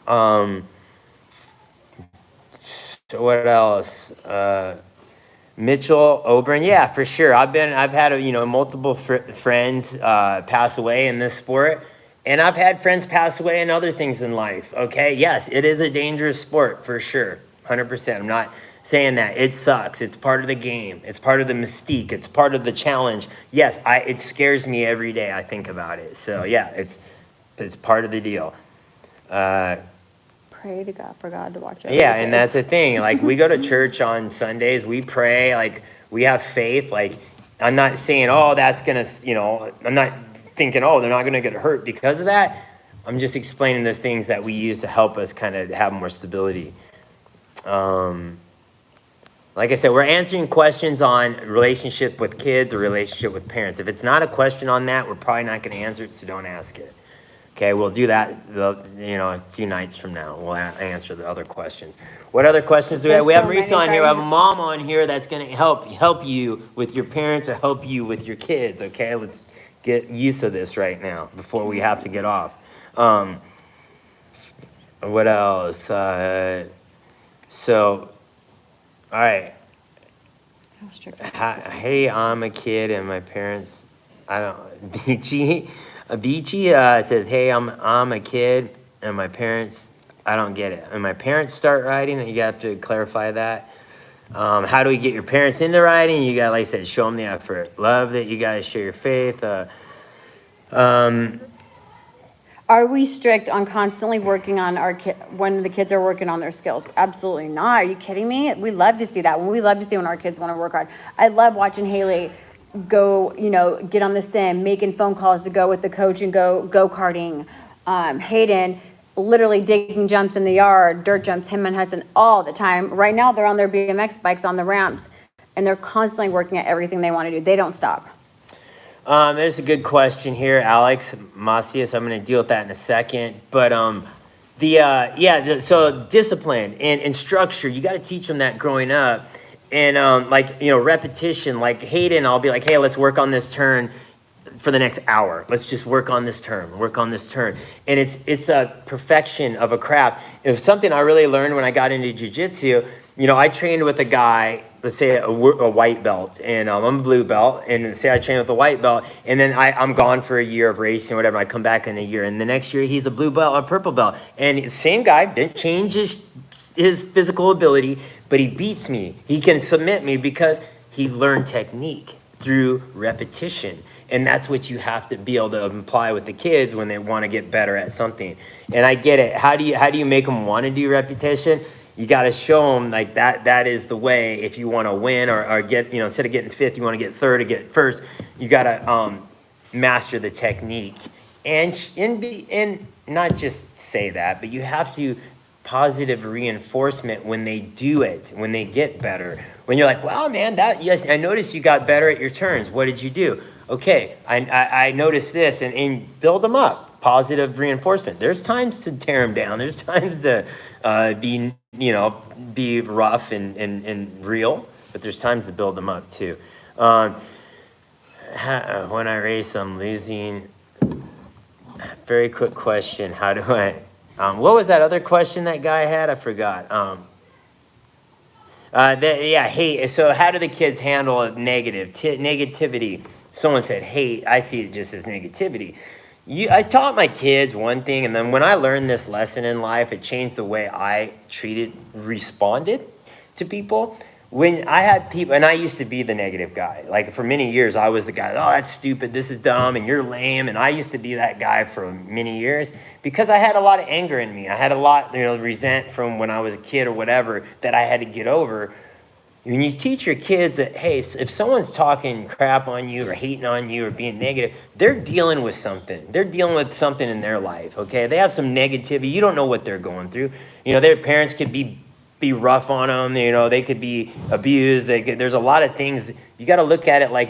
So what else? Mitchell Oberon, yeah, for sure. I've had multiple friends pass away in this sport, and I've had friends pass away in other things in life. Okay, yes, it is a dangerous sport for sure, 100%. I'm not saying that it sucks. It's part of the game. It's part of the mystique. It's part of the challenge. Yes, it scares me every day I think about it. So yeah, it's part of the deal. Pray to God for God to watch over. Yeah, and that's the thing. Like, we go to church on Sundays, we pray, like, we have faith. Like, I'm not saying, oh, that's gonna, I'm not thinking, oh, they're not gonna get hurt because of that. I'm just explaining the things that we use to help us kind of have more stability. Like I said, we're answering questions on relationship with kids or relationship with parents. If it's not a question on that, we're probably not gonna answer it, so don't ask it. Okay, we'll do that, a few nights from now. We'll answer the other questions. What other questions do we have? We have Marissa on here. We have a mom on here that's going to help you with your parents or help you with your kids. Okay, let's get used to this right now before we have to get off. What else? All right. Hey, I'm a kid and my parents I don't, Beachy says, hey, I'm a kid and my parents, I don't get it. And my parents start riding, you have to clarify that. How do we get your parents into riding? You got, like I said, show them the effort. Love that you guys share your faith. Are we strict on constantly working on our when the kids are working on their skills? Absolutely not. Are you kidding me? We love to see that. We love to see when our kids want to work hard. I love watching Haley go, get on the sim, making phone calls to go with the coach and go karting. Hayden literally digging jumps in the yard, dirt jumps, him and Hudson all the time. Right now they're on their BMX bikes on the ramps and they're constantly working at everything they want to do. They don't stop. There's a good question here, Alex Macias. I'm going to deal with that in a second. But so discipline and structure, you got to teach them that growing up. And repetition, like Hayden, I'll be like, hey, let's work on this turn for the next hour. Let's just work on this turn. And it's a perfection of a craft. If something I really learned when I got into jiu-jitsu, I trained with a guy, let's say a white belt, and I'm a blue belt, and say I train with a white belt, and then I'm gone for a year of racing or whatever, I come back in a year, and the next year he's a blue belt or purple belt, and same guy, didn't change his physical ability, but he beats me. He can submit me because he learned technique through repetition. And that's what you have to be able to apply with the kids when they want to get better at something. And I get it. How do you make them want to do repetition? You got to show them like that is the way. If you want to win or get, instead of getting fifth, you want to get third or get first, you got to master the technique and not just say that, but you have to positive reinforcement when they do it, when they get better. When you're like, wow, man, yes, I noticed you got better at your turns. What did you do? Okay, I noticed this, and build them up. Positive reinforcement. There's times to tear them down. There's times to be rough and real, but there's times to build them up too. When I race, I'm losing. Very quick question. How do I? What was that other question that guy had? I forgot. Hate. So how do the kids handle negativity? Someone said hate. I see it just as negativity. I taught my kids one thing, and then when I learned this lesson in life, it changed the way I responded to people. When I had people, and I used to be the negative guy. Like for many years, I was the guy, oh, that's stupid, this is dumb, and you're lame. And I used to be that guy for many years because I had a lot of anger in me. I had a lot, resent from when I was a kid or whatever that I had to get over. When you teach your kids that, hey, if someone's talking crap on you or hating on you or being negative, they're dealing with something. They're dealing with something in their life, okay? They have some negativity. You don't know what they're going through. Their parents could be rough on them. They could be abused. There's a lot of things. You got to look at it like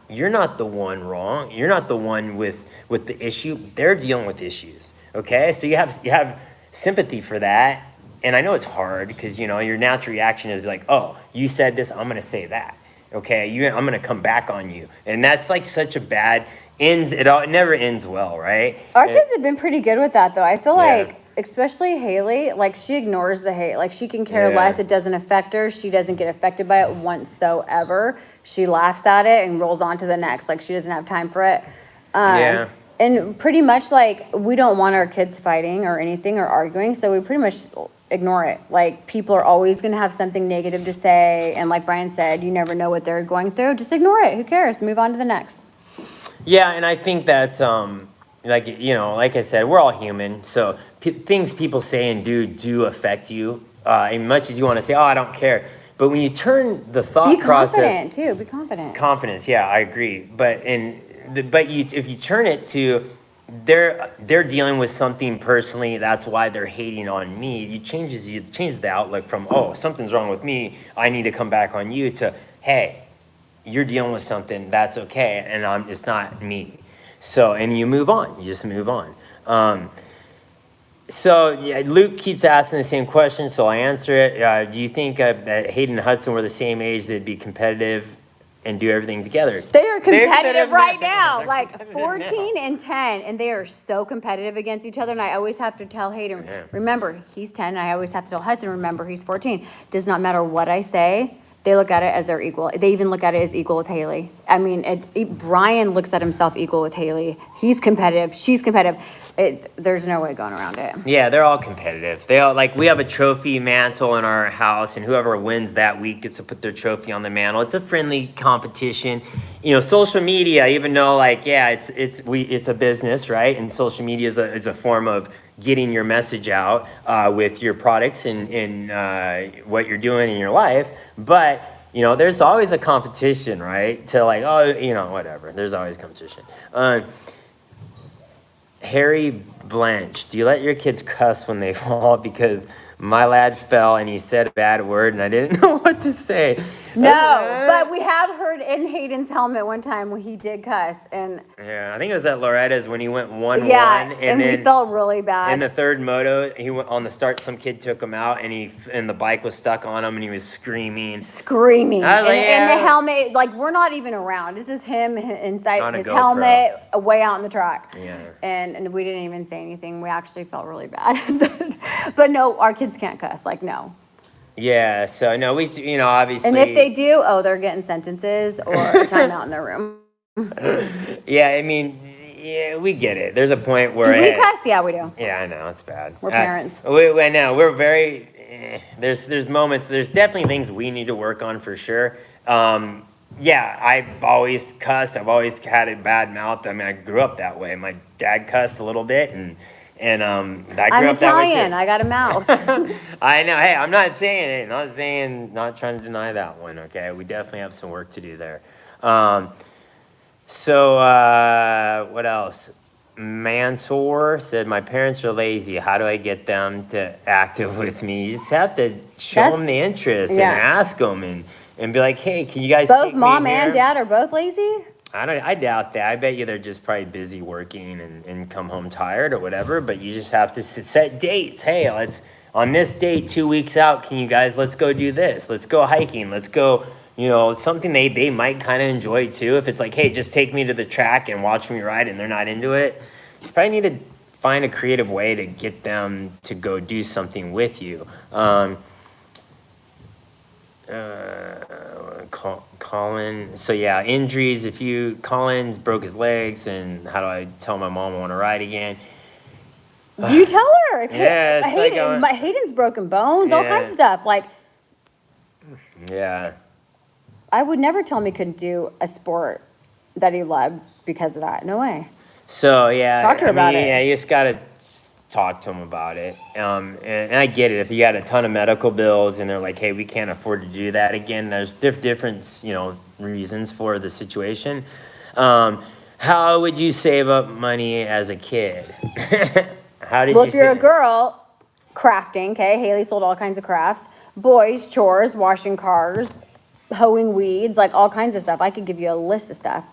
you're not the one wrong. You're not the one with the issue. They're dealing with issues, okay? So you have sympathy for that. And I know it's hard because, your natural reaction is to be like, oh, you said this, I'm going to say that. Okay, I'm going to come back on you. And that's like such a bad it never ends well, right? Our kids have been pretty good with that, though. I feel like, especially Haley, like she ignores the hate. Like she can care less. It doesn't affect her. She doesn't get affected by it whatsoever. She laughs at it and rolls on to the next. Like she doesn't have time for it. And pretty much like we don't want our kids fighting or anything or arguing. So we pretty much ignore it. Like people are always going to have something negative to say. And like Brian said, you never know what they're going through. Just ignore it. Who cares? Move on to the next. Yeah. And I think that's, like I said, we're all human. So things people say and do affect you. As much as you want to say, oh, I don't care. But when you turn the thought process. Be confident too. Be confident. Confidence. Yeah, I agree. If you turn it to, they're dealing with something personally. That's why they're hating on me. It changes the outlook from, oh, something's wrong with me, I need to come back on you, to, hey, you're dealing with something. That's okay, and it's not me. So, and you move on. You just move on. Luke keeps asking the same question, so I answer it. Do you think that Hayden and Hudson were the same age, they'd be competitive and do everything together? They are competitive right now, like 14 and 10, and they are so competitive against each other. And I always have to tell Hayden, remember, he's 10, and I always have to tell Hudson, remember, he's 14. Does not matter what I say, They look at it as their equal. They even look at it as equal with Haley. I mean, Brian looks at himself equal with Haley. He's competitive. She's competitive. There's no way going around it. Yeah, they're all competitive. They all, like, we have a trophy mantle in our house, and whoever wins that week gets to put their trophy on the mantle. It's a friendly competition. You know, social media, even though, like, yeah, it's a business, right? And social media is a form of getting your message out with your products and what you're doing in your life. But, you know, there's always a competition, right? To like, oh, you know, whatever. There's always competition. Harry Blanche, do you let your kids cuss when they fall? Because my lad fell and he said a bad word and I didn't know what to say. No, but we have heard in Hayden's helmet one time when he did cuss, and yeah, I think it was at Loretta's when he went 1-1. and then we felt really bad. in the third moto, he went on the start. Some kid took him out, and the bike was stuck on him, and he was screaming. I was like, yeah. in the helmet, like we're not even around. This is him inside On a his GoPro. helmet, way out in the track. Yeah. And we didn't even say anything. We actually felt really bad. But no, our kids can't cuss. Like, no. Yeah, so no, we, you know, obviously. And if they do, they're getting sentences or a timeout in their room. Yeah, I mean, yeah, we get it. There's a point where. Do we cuss? Yeah, we do. Yeah, I know, it's bad. We're parents. I know, we're very. There's moments. There's definitely things we need to work on for sure. Yeah, I've always cussed. I've always had a bad mouth. I mean, I grew up that way. My dad cussed a little bit, and I grew I'm up that way Italian. too. I got a mouth. I know. Hey, I'm not saying it. Not trying to deny that one. Okay, we definitely have some work to do there. So what else? Mansoor said, my parents are lazy. How do I get them to active with me? You just have to show them the interest and ask them and be like, hey, can you guys Both take me mom here? and dad are both lazy? I doubt that. I bet you they're just probably busy working and come home tired or whatever, but you just have to set dates. Hey, on this date 2 weeks out, let's go do this. Let's go hiking. Let's go, you know, something they might kind of enjoy too. If it's like, hey, just take me to the track and watch me ride, and they're not into it, you probably need to find a creative way to get them to go do something with you. Colin, so yeah, injuries. Colin broke his legs, and how do I tell my mom I want to ride again? Do you tell her? Yeah, Hayden's broken bones, all kinds of stuff. Like, yeah, I would never tell him he couldn't do a sport that he loved because of that. No way. So yeah, talk to her about it. Yeah, you just gotta talk to them about it. And I get it. If you got a ton of medical bills and they're like, hey, we can't afford to do that again, there's different, you know, reasons for the situation. How would you save up money as a kid? How did you if you're a girl, crafting, okay? Haley sold all kinds of crafts. Boys, chores, washing cars, hoeing weeds, like all kinds of stuff. I could give you a list of stuff.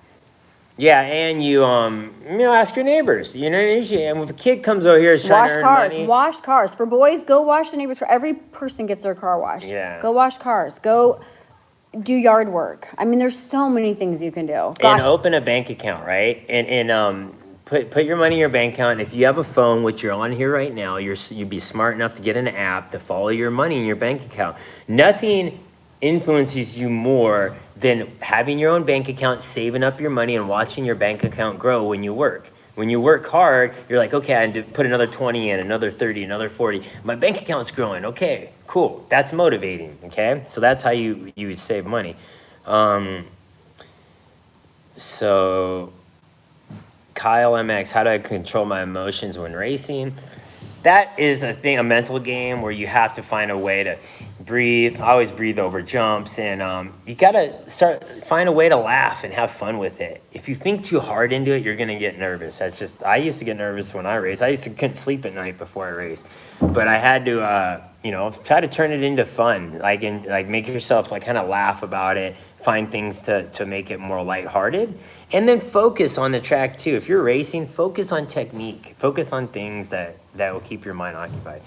Yeah, and you ask your neighbors. You know, and if a kid comes over here is trying to earn money. Wash cars. For boys, go wash the neighbor's car. Every person gets their car washed. Yeah. Go wash cars. Go do yard work. I mean, there's so many things you can do. And open a bank account, right? And put your money in your bank account. And if you have a phone, which you're on here right now, you'd be smart enough to get an app to follow your money in your bank account. Nothing influences you more than having your own bank account, saving up your money, and watching your bank account grow when you work. When you work hard, you're like, okay, I need to put another 20 in, another 30, another 40. My bank account's growing. Okay, cool. That's motivating, okay? So that's how you would save money. So Kyle MX, how do I control my emotions when racing? That is a mental game where you have to find a way to breathe. I always breathe over jumps, and you gotta find a way to laugh and have fun with it. If you think too hard into it, you're gonna get nervous. I used to get nervous when I raced. I couldn't sleep at night before I raced, but I had to, try to turn it into fun, make yourself kind of laugh about it. Find things to make it more lighthearted, and then focus on the track too. If you're racing, focus on technique. Focus on things that will keep your mind occupied.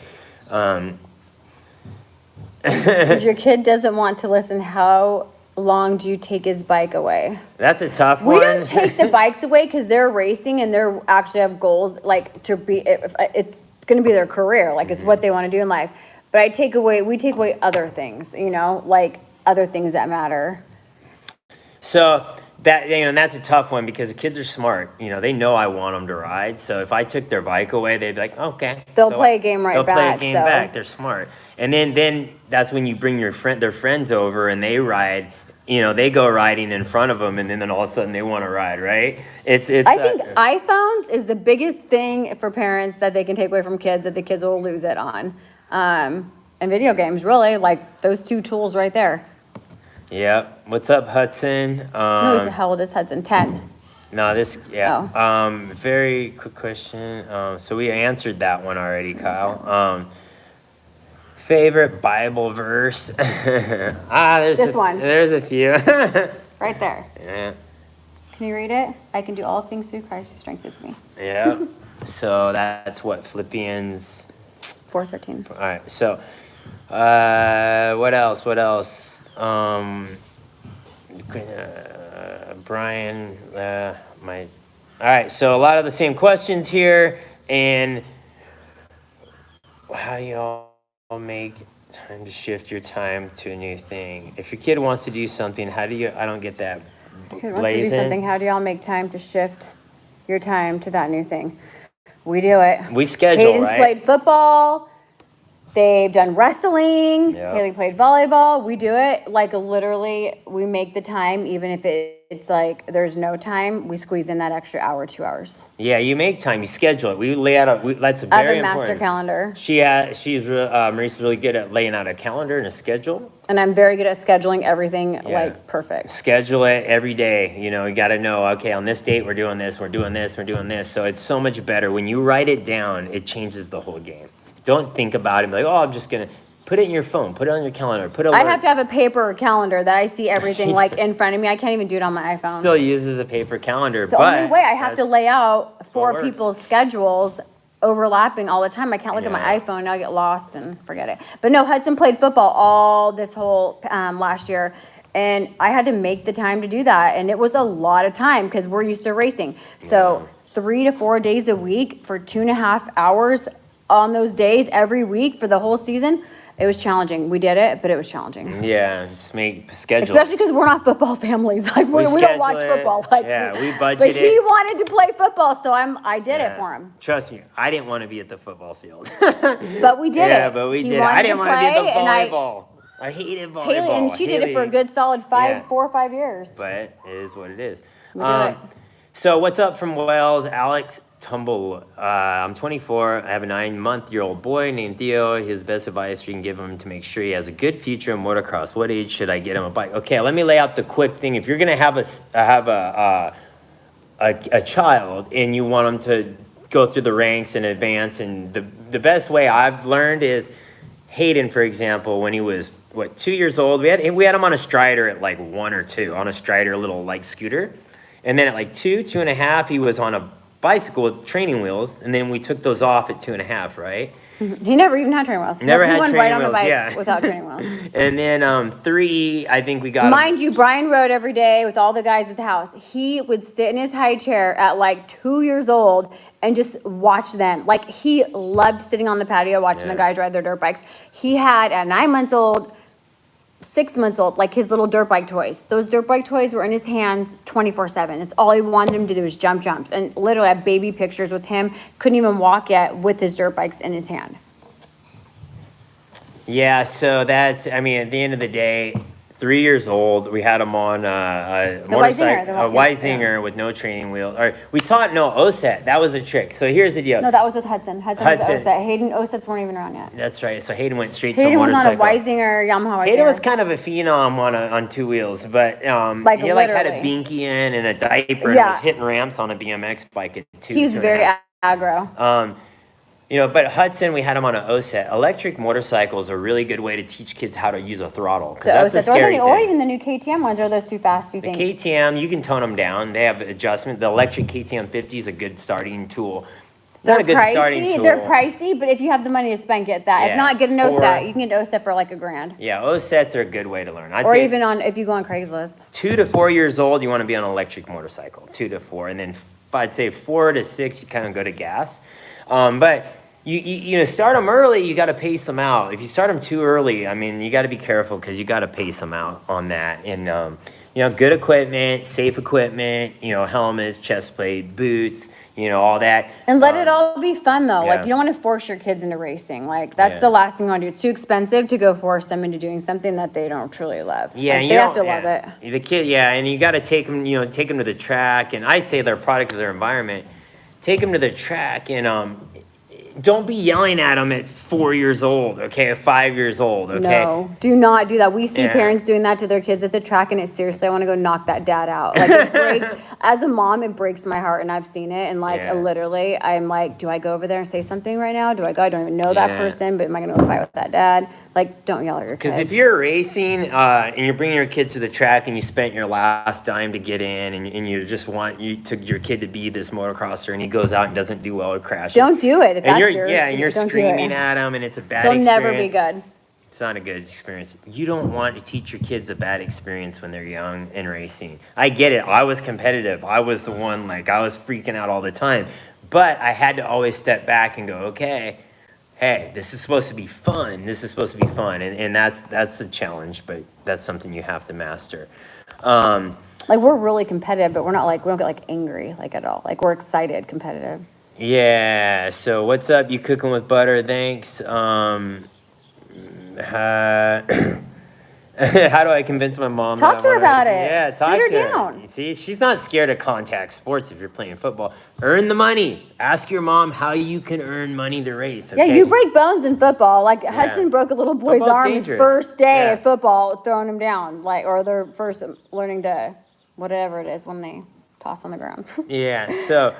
If your kid doesnbe want to listen, how long do you take his bike away? That's a tough one. We don't take the bikes away because they're racing and they're actually have goals to be. It's going to be their career, it's what they want to do in life. But we take away other things, other things that matter. So that's a tough one because the kids are smart. They know I want them to ride. So if I took their bike away, they'd be like, okay. They'll play a game they'll back. They'll play a game back. They're smart. And then that's when you bring their friends over and they ride. They go riding in front of them, and then all of a sudden they want to ride, right? I think iPhones is the biggest thing for parents that they can take away from kids that the kids will lose it on. And video games, really, like those two tools right there. Yep. What's up, Hudson? How old is Hudson? 10. No, very quick question. So we answered that one already, Kyle. Favorite Bible verse? There's a few. Right there. Yeah. Can you read it? I can do all things through Christ who strengthens me. Yeah. So that's what, Philippians 4:13. All right. So, what else? Brian, all right. So a lot of the same questions here, and how do y'all make time to shift your time to a new thing? If your kid wants to do something, I don't get that. If your kid wants to do something, how do y'all make time to shift your time to that new thing? We do it. We schedule, Hayden's played football. They've done wrestling. Yep. Haley played volleyball. We do it. Like, literally, we make the time, even if it's like there's no time, we squeeze in that extra hour, 2 hours. Yeah, you make time. You schedule it. We lay out that's a very important. Master calendar. Marissa's really good at laying out a calendar and a schedule. And I'm very good at scheduling everything, like, perfect. Schedule it every day. You got to know, okay, on this date, we're doing this, we're doing this, we're doing this. So it's so much better. When you write it down, it changes the whole game. Don't think about it and be like, I'm just going to put it in your phone, put it on your calendar, I have to have a paper calendar that I see everything like in front of me. I can't even do it on my iPhone. Still uses a paper calendar. It's the only way. I have to lay out 4 people's schedules overlapping all the time. I can't look at my iPhone and I'll get lost and forget it. But no, Hudson played football all this whole last year. And I had to make the time to do that. And it was a lot of time because we're used to racing. So 3 to 4 days a week for 2.5 hours on those days every week for the whole season, it was challenging. We did it, but it was challenging. Yeah, just make schedule. Especially because we're not football families. Like we don't watch football. Like we budgeted. But he wanted to play football, so I did it for him. Trust me, I didn't want to be at the football field. But we did it. Yeah, but we did it. I didn't want to be at the volleyball. I hated volleyball. Haley, and she did it for a good solid 4 or 5 years. But it is what it is. We do it. So what's up from Wales, Alex Tumble? I'm 24. I have a 9-month-old boy named Theo. His best advice you can give him to make sure he has a good future in motocross. What age should I get him a bike? Okay, let me lay out the quick thing. If you're gonna have a child and you want him to go through the ranks and advance, and the best way I've learned is Hayden, for example, when he was 2 years old, we had him on a Strider at like 1 or 2, on a Strider little like scooter. And then at like 2.5, he was on a bicycle with training wheels, and then we took those off at 2.5, right? He never even had training wheels. He went right on the bike without training wheels. And then 3, I think we got. Mind you, Brian rode every day with all the guys at the house. He would sit in his high chair at like 2 years old and just watch them. Like he loved sitting on the patio watching the guys ride their dirt bikes. He had at 9 months old, 6 months old, like his little dirt bike toys. Those dirt bike toys were in his hand 24/7. It's all he wanted him to do was jumps. And literally I have baby pictures with him. Couldn't even walk yet with his dirt bikes in his hand. Yeah, so that's, at the end of the day, 3 years old, we had him on a motorcycle, a Weisinger with no training wheel. Or we taught OSET. That was a trick. So here's the deal. No, that was with Hudson. Hudson was OSET. Hayden, OSETs weren't even around yet. That's right. So Hayden went straight to a motorcycle. Hayden was on a Weisinger, Yamaha Weisinger. Hayden was kind of a phenom on 2 wheels, but he had a binky in and a diaper and was hitting ramps on a BMX bike at 2. He was very aggro. But Hudson, we had him on an OSET. Electric motorcycles are a really good way to teach kids how to use a throttle. Because that's a scary thing. Or even the new KTM ones. Are those too fast, do you think? The KTM, you can tone them down. They have adjustment. The electric KTM 50 is a good starting tool. They're pricey, but if you have the money to spend, get that. If not, get an OSET. You can get an OSET for like $1,000. Yeah, OSETs are a good way to learn. Or even if you go on Craigslist. 2 to 4 years old, you want to be on an electric motorcycle. 2 to 4. And then I'd say 4 to 6, you kind of go to gas. But you know, start them early, you got to pace them out. If you start them too early, I mean, you got to be careful because you got to pace them out on that. And, you know, good equipment, safe equipment, you know, helmets, chest plate, boots, you know, all that. And let it all be fun, though. Yeah. Like, you don't want to force your kids into racing. Like, that's the last thing you want to do. It's too expensive to go force them into doing something that they don't truly love. Yeah, like, they have to love it. The kid, and you got to take them, you know, take them to the track. And I say they're a product of their environment. Take them to the track and don't be yelling at them at 4 years old, okay, at 5 years old, okay? No, do not do that. We see parents doing that to their kids at the track, and it's seriously, I want to go knock that dad out. Like, it breaks, as a mom, it breaks my heart, and I've seen it, and, like, literally, I'm like, do I go over there and say something right now? Do I go? I don't even know that person, but am I going to go fight with that dad? Like, don't yell at your kids. Because if you're racing and you're bringing your kid to the track and you spent your last dime to get in and you just want your kid to be this motocrosser and he goes out and doesn't do well or crashes. Don't do it. If and that's you're screaming at him and it's a bad experience. They'll never be good. It's not a good experience. You don't want to teach your kids a bad experience when they're young and racing. I get it. I was competitive. I was the one, like, I was freaking out all the time. But I had to always step back and go, okay, hey, this is supposed to be fun. This is supposed to be fun. And that's a challenge, but that's something you have to master. Like, we're really competitive, but we don't get, like, angry, like, at all. Like, we're excited, competitive. Yeah. So what's up? You cooking with butter? Thanks. How do I convince my mom? Talk to her about it. Yeah, talk Sit to her her. down. You see, she's not scared of contact sports if you're playing football. Earn the money. Ask your mom how you can earn money to race. Okay? Yeah, you break bones in football. Like, Hudson broke a little boy's Football's arm dangerous. his first day of football, throwing him down, like, or their first learning to, whatever it is, when they toss on the ground. Yeah, so,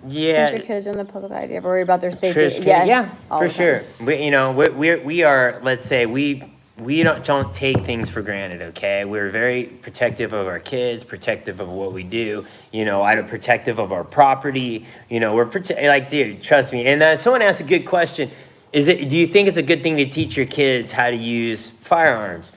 Since your kids are in the public eye, do you ever worry about their safety? Trish, Yes. yeah, all for the time. sure. We are, let's say, we don't take things for granted, okay? We're very protective of our kids, protective of what we do, you know, I'm protective of our property, you know, like, dude, trust me. And someone asked a good question. Do you think it's a good thing to teach your kids how to use firearms?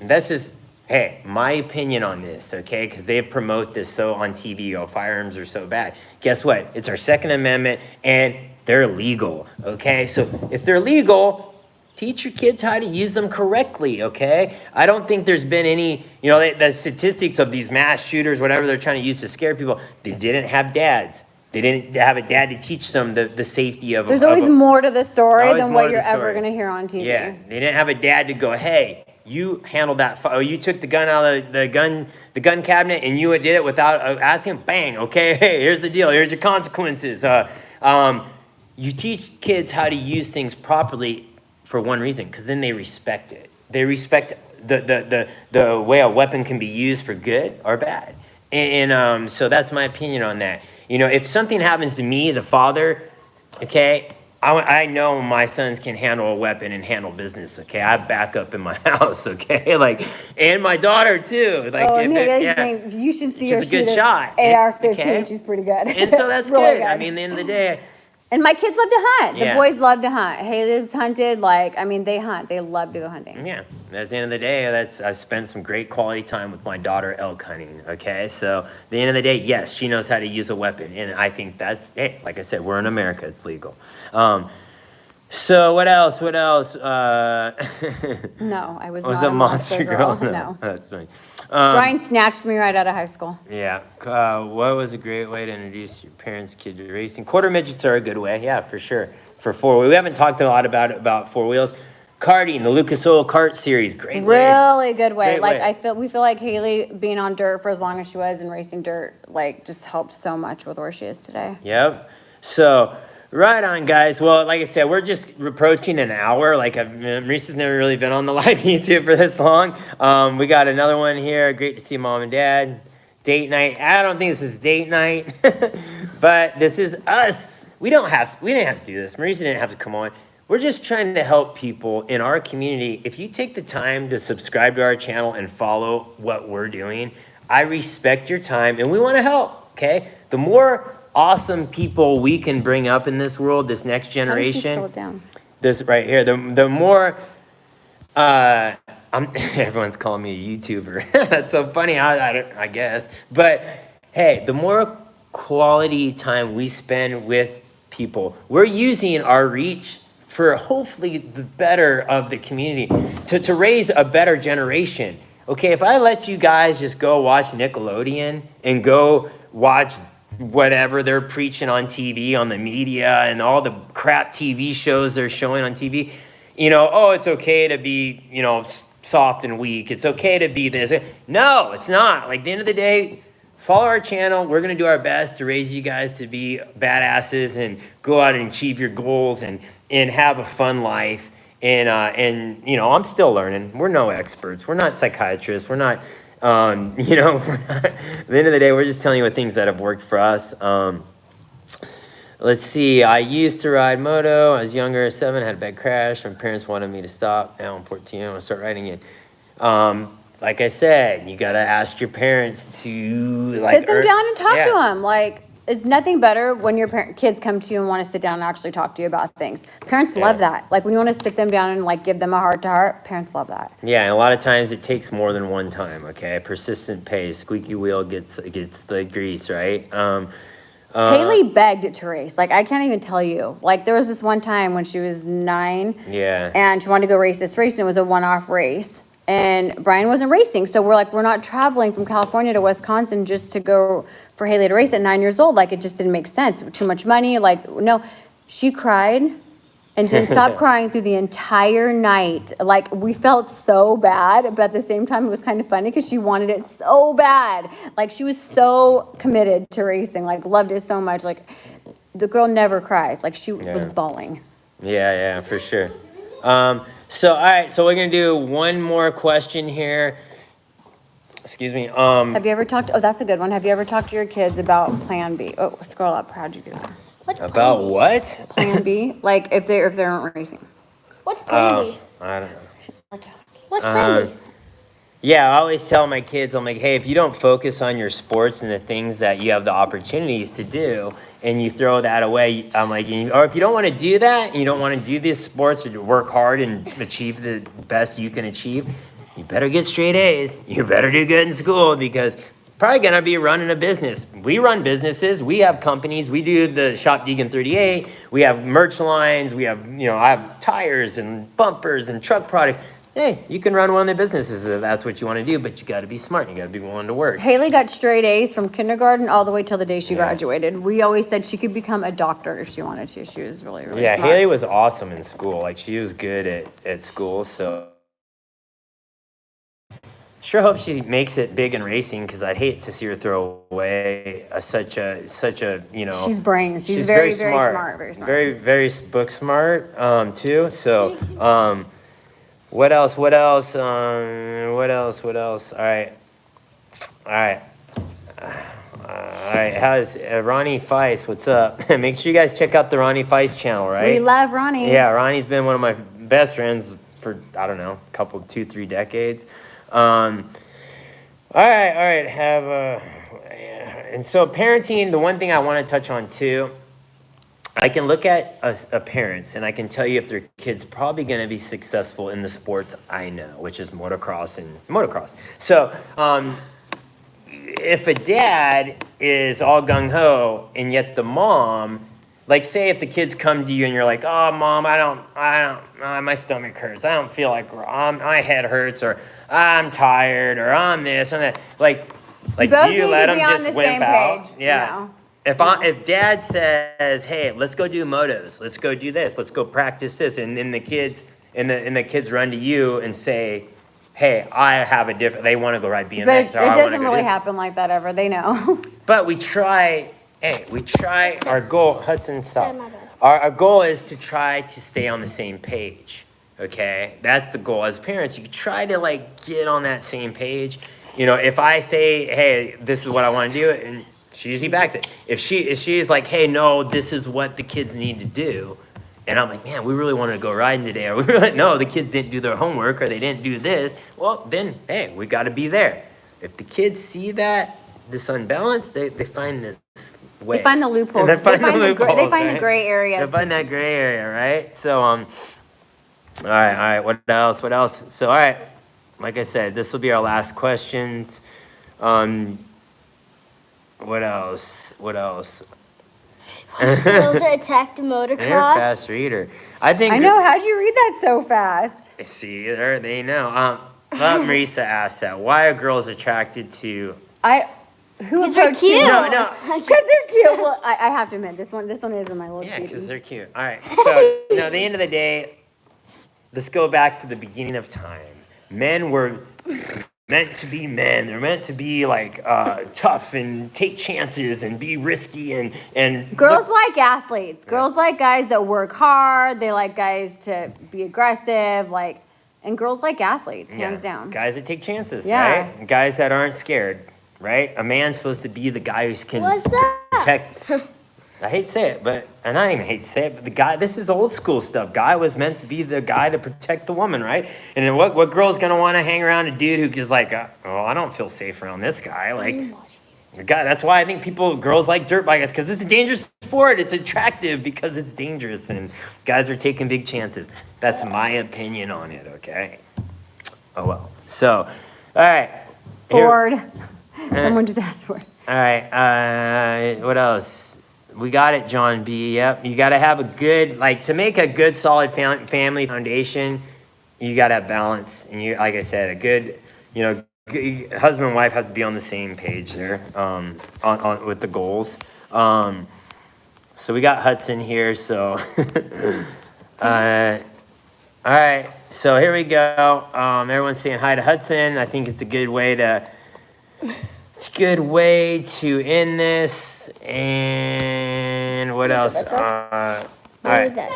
And that's just, hey, my opinion on this, okay? Because they promote this so on TV, oh, firearms are so bad. Guess what? It's our Second Amendment, and they're legal, okay? So if they're legal, teach your kids how to use them correctly, okay? I don't think there's been any, you know, the statistics of these mass shooters, whatever they're trying to use to scare people, they didn't have dads. They didn't have a dad to teach them the safety of. There's always more to the story than what you're ever going to hear on TV. Yeah, they didn't have a dad to go, hey, you handled that. You took the gun out of the gun cabinet and you did it without asking. Bang. Okay. Hey, here's the deal. Here's your consequences. You teach kids how to use things properly for one reason, because then they respect it. They respect the way a weapon can be used for good or bad. And so that's my opinion on that. You know, if something happens to me, the father, okay, I know my sons can handle a weapon and handle business, okay? I have backup in my house, okay? Like, and my daughter, too. Like, you should see her she's a good shoot shot. AR-15. Okay? She's pretty good. And so that's really good. I mean, at the end of the day. And my kids love to hunt. The Yeah. boys love to hunt. Haley's hunted. Like, I mean, they hunt. They love to go hunting. Yeah. At the end of the day, I've spent some great quality time with my daughter elk hunting, okay? So at the end of the day, yes, she knows how to use a weapon. And I think that's, hey, like I said, we're in America. It's legal. So what else? No, I was Was not a monster girl? No. That's funny. Brian snatched me right out of high school. Yeah. What was a great way to introduce your parents' kid to racing? Quarter midgets are a good way. Yeah, for sure. For four, we haven't talked a lot about four wheels. Karting, the Lucas Oil Kart Series, great way. Really good way. Great Like way. we feel like Haley being on dirt for as long as she was and racing dirt, like, just helped so much with where she is today. Yep. So. Right on, guys. Well, like I said, we're just approaching an hour. Like, Marissa's never really been on the live YouTube for this long. We got another one here. Great to see Mom and Dad. Date night. I don't think this is date night, but this is us. We didn't have to do this. Marissa didn't have to come on. We're just trying to help people in our community. If you take the time to subscribe to our channel and follow what we're doing, I respect your time, and we want to help, okay? The more awesome people we can bring up in this world, this next generation. How did she scroll down? This right here, the more everyone's calling me a YouTuber. That's so funny. I guess, but hey, the more quality time we spend with people. We're using our reach for hopefully the better of the community, to raise a better generation. Okay, if I let you guys just go watch Nickelodeon and go watch whatever they're preaching on TV, on the media, and all the crap TV shows they're showing on TV, oh, it's okay to be, soft and weak. It's okay to be this. No, it's not. Like, at the end of the day, follow our channel. We're going to do our best to raise you guys to be badasses and go out and achieve your goals and have a fun life. And I'm still learning. We're no experts. We're not psychiatrists. We're not, we're not, at the end of the day, we're just telling you what things that have worked for us. Let's see. I used to ride moto. I was younger, 7, had a bad crash. My parents wanted me to stop. Now I'm 14. I want to start riding again. Like I said, you got to ask your parents to sit them down and talk to them. Like, it's nothing better when your kids come to you and want to sit down and actually talk to you about things. Parents love that. Like, when you want to sit them down and give them a heart to heart, parents love that. Yeah, and a lot of times it takes more than one time. Okay, persistent pace, squeaky wheel gets the grease, right? Haley begged to race. Like, I can't even tell you. Like, there was this one time when she was 9. Yeah. And she wanted to go race this race, and it was a one-off race. And Brian wasn't racing. So we're like, we're not traveling from California to Wisconsin just to go for Haley to race at 9 years old. Like, it just didn't make sense. Too much money. Like, no. She cried and didn't stop crying through the entire night. Like, we felt so bad, but at the same time, it was kind of funny because she wanted it so bad. Like, she was so committed to racing, like, loved it so much. Like, the girl never cries. Like, she was bawling. Yeah, for sure. So, all right, so we're going to do one more question here. Excuse me. Have you ever talked, that's a good one. Have you ever talked to your kids about Plan B? Oh, scroll up. How'd you do that? About what? Plan B? Like, if they aren't racing. What's Plan B? I don't know. What's Plan B? Yeah, I always tell my kids, I'm like, hey, if you don't focus on your sports and the things that you have the opportunities to do, and you throw that away, I'm like, or if you don't want to do that, and you don't want to do these sports or work hard and achieve the best you can achieve, you better get straight A's. You better do good in school, because probably going to be running a business. We run businesses. We have companies. We do the Shop Deegan 38. We have merch lines. We have, I have tires and bumpers and truck products. Hey, you can run one of the businesses if that's what you want to do, but you got to be smart. You got to be willing to work. Haley got straight A's from kindergarten all the way till the day she graduated. We always said she could become a doctor if she wanted to. She was really, really smart. Haley was awesome in school. Like, she was good at school, so sure hope she makes it big in racing, because I'd hate to see her throw away such a She's brains. She's very, very smart. Very smart. Very, very book smart too. So what else? All right. How's Ronnie Feist? What's up? Make sure you guys check out the Ronnie Feist channel, right? We love Ronnie. Yeah, Ronnie's been one of my best friends for, I don't know, 2-3 decades. All right. And so parenting, the one thing I want to touch on too, I can look at a parents and I can tell you if their kid's probably going to be successful in the sports I know, which is motocross. So, if a dad is all gung-ho and yet the mom, like, say if the kids come to you and you're like, oh, Mom, my stomach hurts. I don't feel like, my head hurts, or I'm tired, or I'm this and that. Like, do you let them just wimp out? Yeah. No. If Dad says, hey, let's go do motos, let's go do this, let's go practice this, and then the kids run to you and say, hey, they want to go ride BMX. But it doesn't really happen like that ever. They know. But we try, our goal, Hudson, stop. Our goal is to try to stay on the same page, okay? That's the goal. As parents, you try to, get on that same page. If I say, hey, this is what I want to do, and she usually backs it. If she's like, hey, no, this is what the kids need to do, and I'm like, man, we really wanted to go riding today, or we were like, no, the kids didn't do their homework, or they didn't do this, well, then, hey, we got to be there. If the kids see this unbalance, they find this way. They find the loopholes. They find the gray areas. They find that gray area, right? So, all right, what else? So, all right, like I said, this will be our last questions. What else? Girls are attacked in You're a motocross. fast reader. I think. I know. How'd you read that so fast? See, they know. Marissa asked that. Why are girls attracted to? Who Because they're approached you? cute. No. Because they're cute. Well, I have to admit, this one is in my little Yeah, cutie. because they're cute. All right. So, at the end of the day, let's go back to the beginning of time. Men were meant to be men. They're meant to be like tough and take chances and be risky and Girls like athletes. Girls like guys that work hard. They like guys to be aggressive. And girls like athletes, hands down. Guys that take chances, Yeah. right? Guys that aren't scared, right? A man's supposed to be the guy who can What's that? protect. I hate to say it, but I not even hate to say it, but the guy. This is old school stuff. Guy was meant to be the guy to protect the woman, right? And then what girl's gonna want to hang around a dude who just like, oh, I don't feel safe around this guy, like. The guy, that's why I think girls like dirt bikes, because it's a dangerous sport. It's attractive because it's dangerous, and guys are taking big chances. That's my opinion on it, okay? Oh, well. So, all right. Ford. Someone just asked for it. All right. What else? We got it, John B. Yep. You got to have a good, to make a good, solid family foundation, you got to have balance. And like I said, a good, husband and wife have to be on the same page there on with the goals. So we got Hudson here. So, all right. So here we go. Everyone's saying hi to Hudson. I think it's a good way to end this. And what else? All right.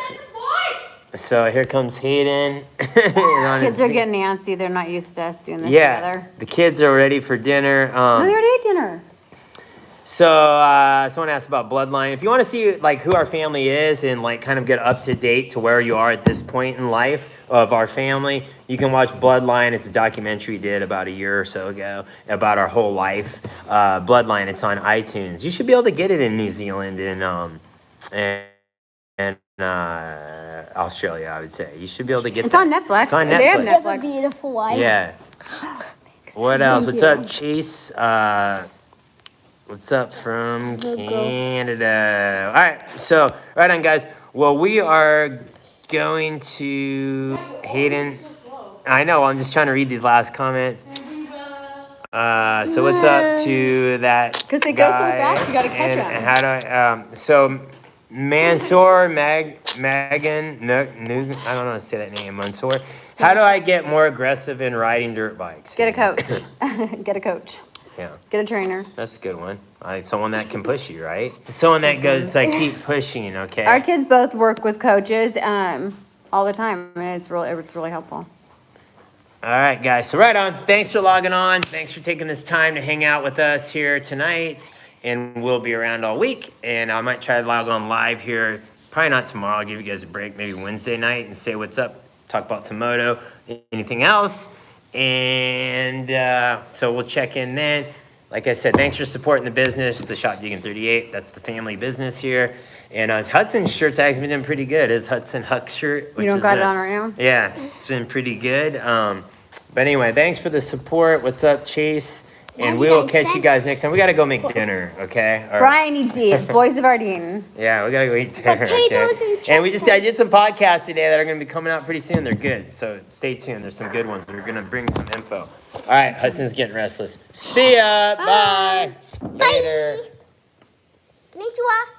So here comes Hayden. Kids are getting antsy. They're not used to us doing this together. The kids are ready for dinner. No, they already ate dinner. So someone asked about Bloodline. If you want to see who our family is and kind of get up to date to where you are at this point in life of our family, you can watch Bloodline. It's a documentary we did about a year or so ago about our whole life. Bloodline. It's on iTunes. You should be able to get it in New Zealand and Australia, I would say. You should be able to get It's on Netflix. It's on Netflix. They have You have a Netflix. beautiful wife. Yeah. What else? What's up, Chase? What's up from Canada? All right, so right on, guys. Well, we are going to Hayden. I know. I'm just trying to read these last comments. So what's up to that? Because they go so fast, you gotta catch them. And how do I? So Mansoor Magan Nook. I don't know how to say that name. Mansoor. How do I get more aggressive in riding dirt bikes? Get a coach. Get a coach. Yeah. Get a trainer. That's a good one. Someone that can push you, right? Someone that goes keep pushing, okay? Our kids both work with coaches all the time, and it's really helpful. All right, guys. So right on. Thanks for logging on. Thanks for taking this time to hang out with us here tonight. And we'll be around all week. And I might try to log on live here. Probably not tomorrow. I'll give you guys a break, maybe Wednesday night, and say what's up. Talk about some moto, anything else. And so we'll check in then. Like I said, thanks for supporting the business, the Shop Deegan 38. That's the family business here. And Hudson's shirt's actually been pretty good. His Hudson Huck shirt. You don't got it on right now? Yeah, it's been pretty good. But anyway, thanks for the support. What's up, Chase? And we will catch you guys next time. We got to go make dinner, okay? Brian needs to eat. Boys have already eaten. Yeah, we got to go eat dinner, Potatoes okay? and I did some podcasts today that are going to be coming out pretty soon. They're good, so stay tuned. There's some good ones. We're going to bring some info. All right, Hudson's getting restless. See ya. Bye. Later. Konnichiwa.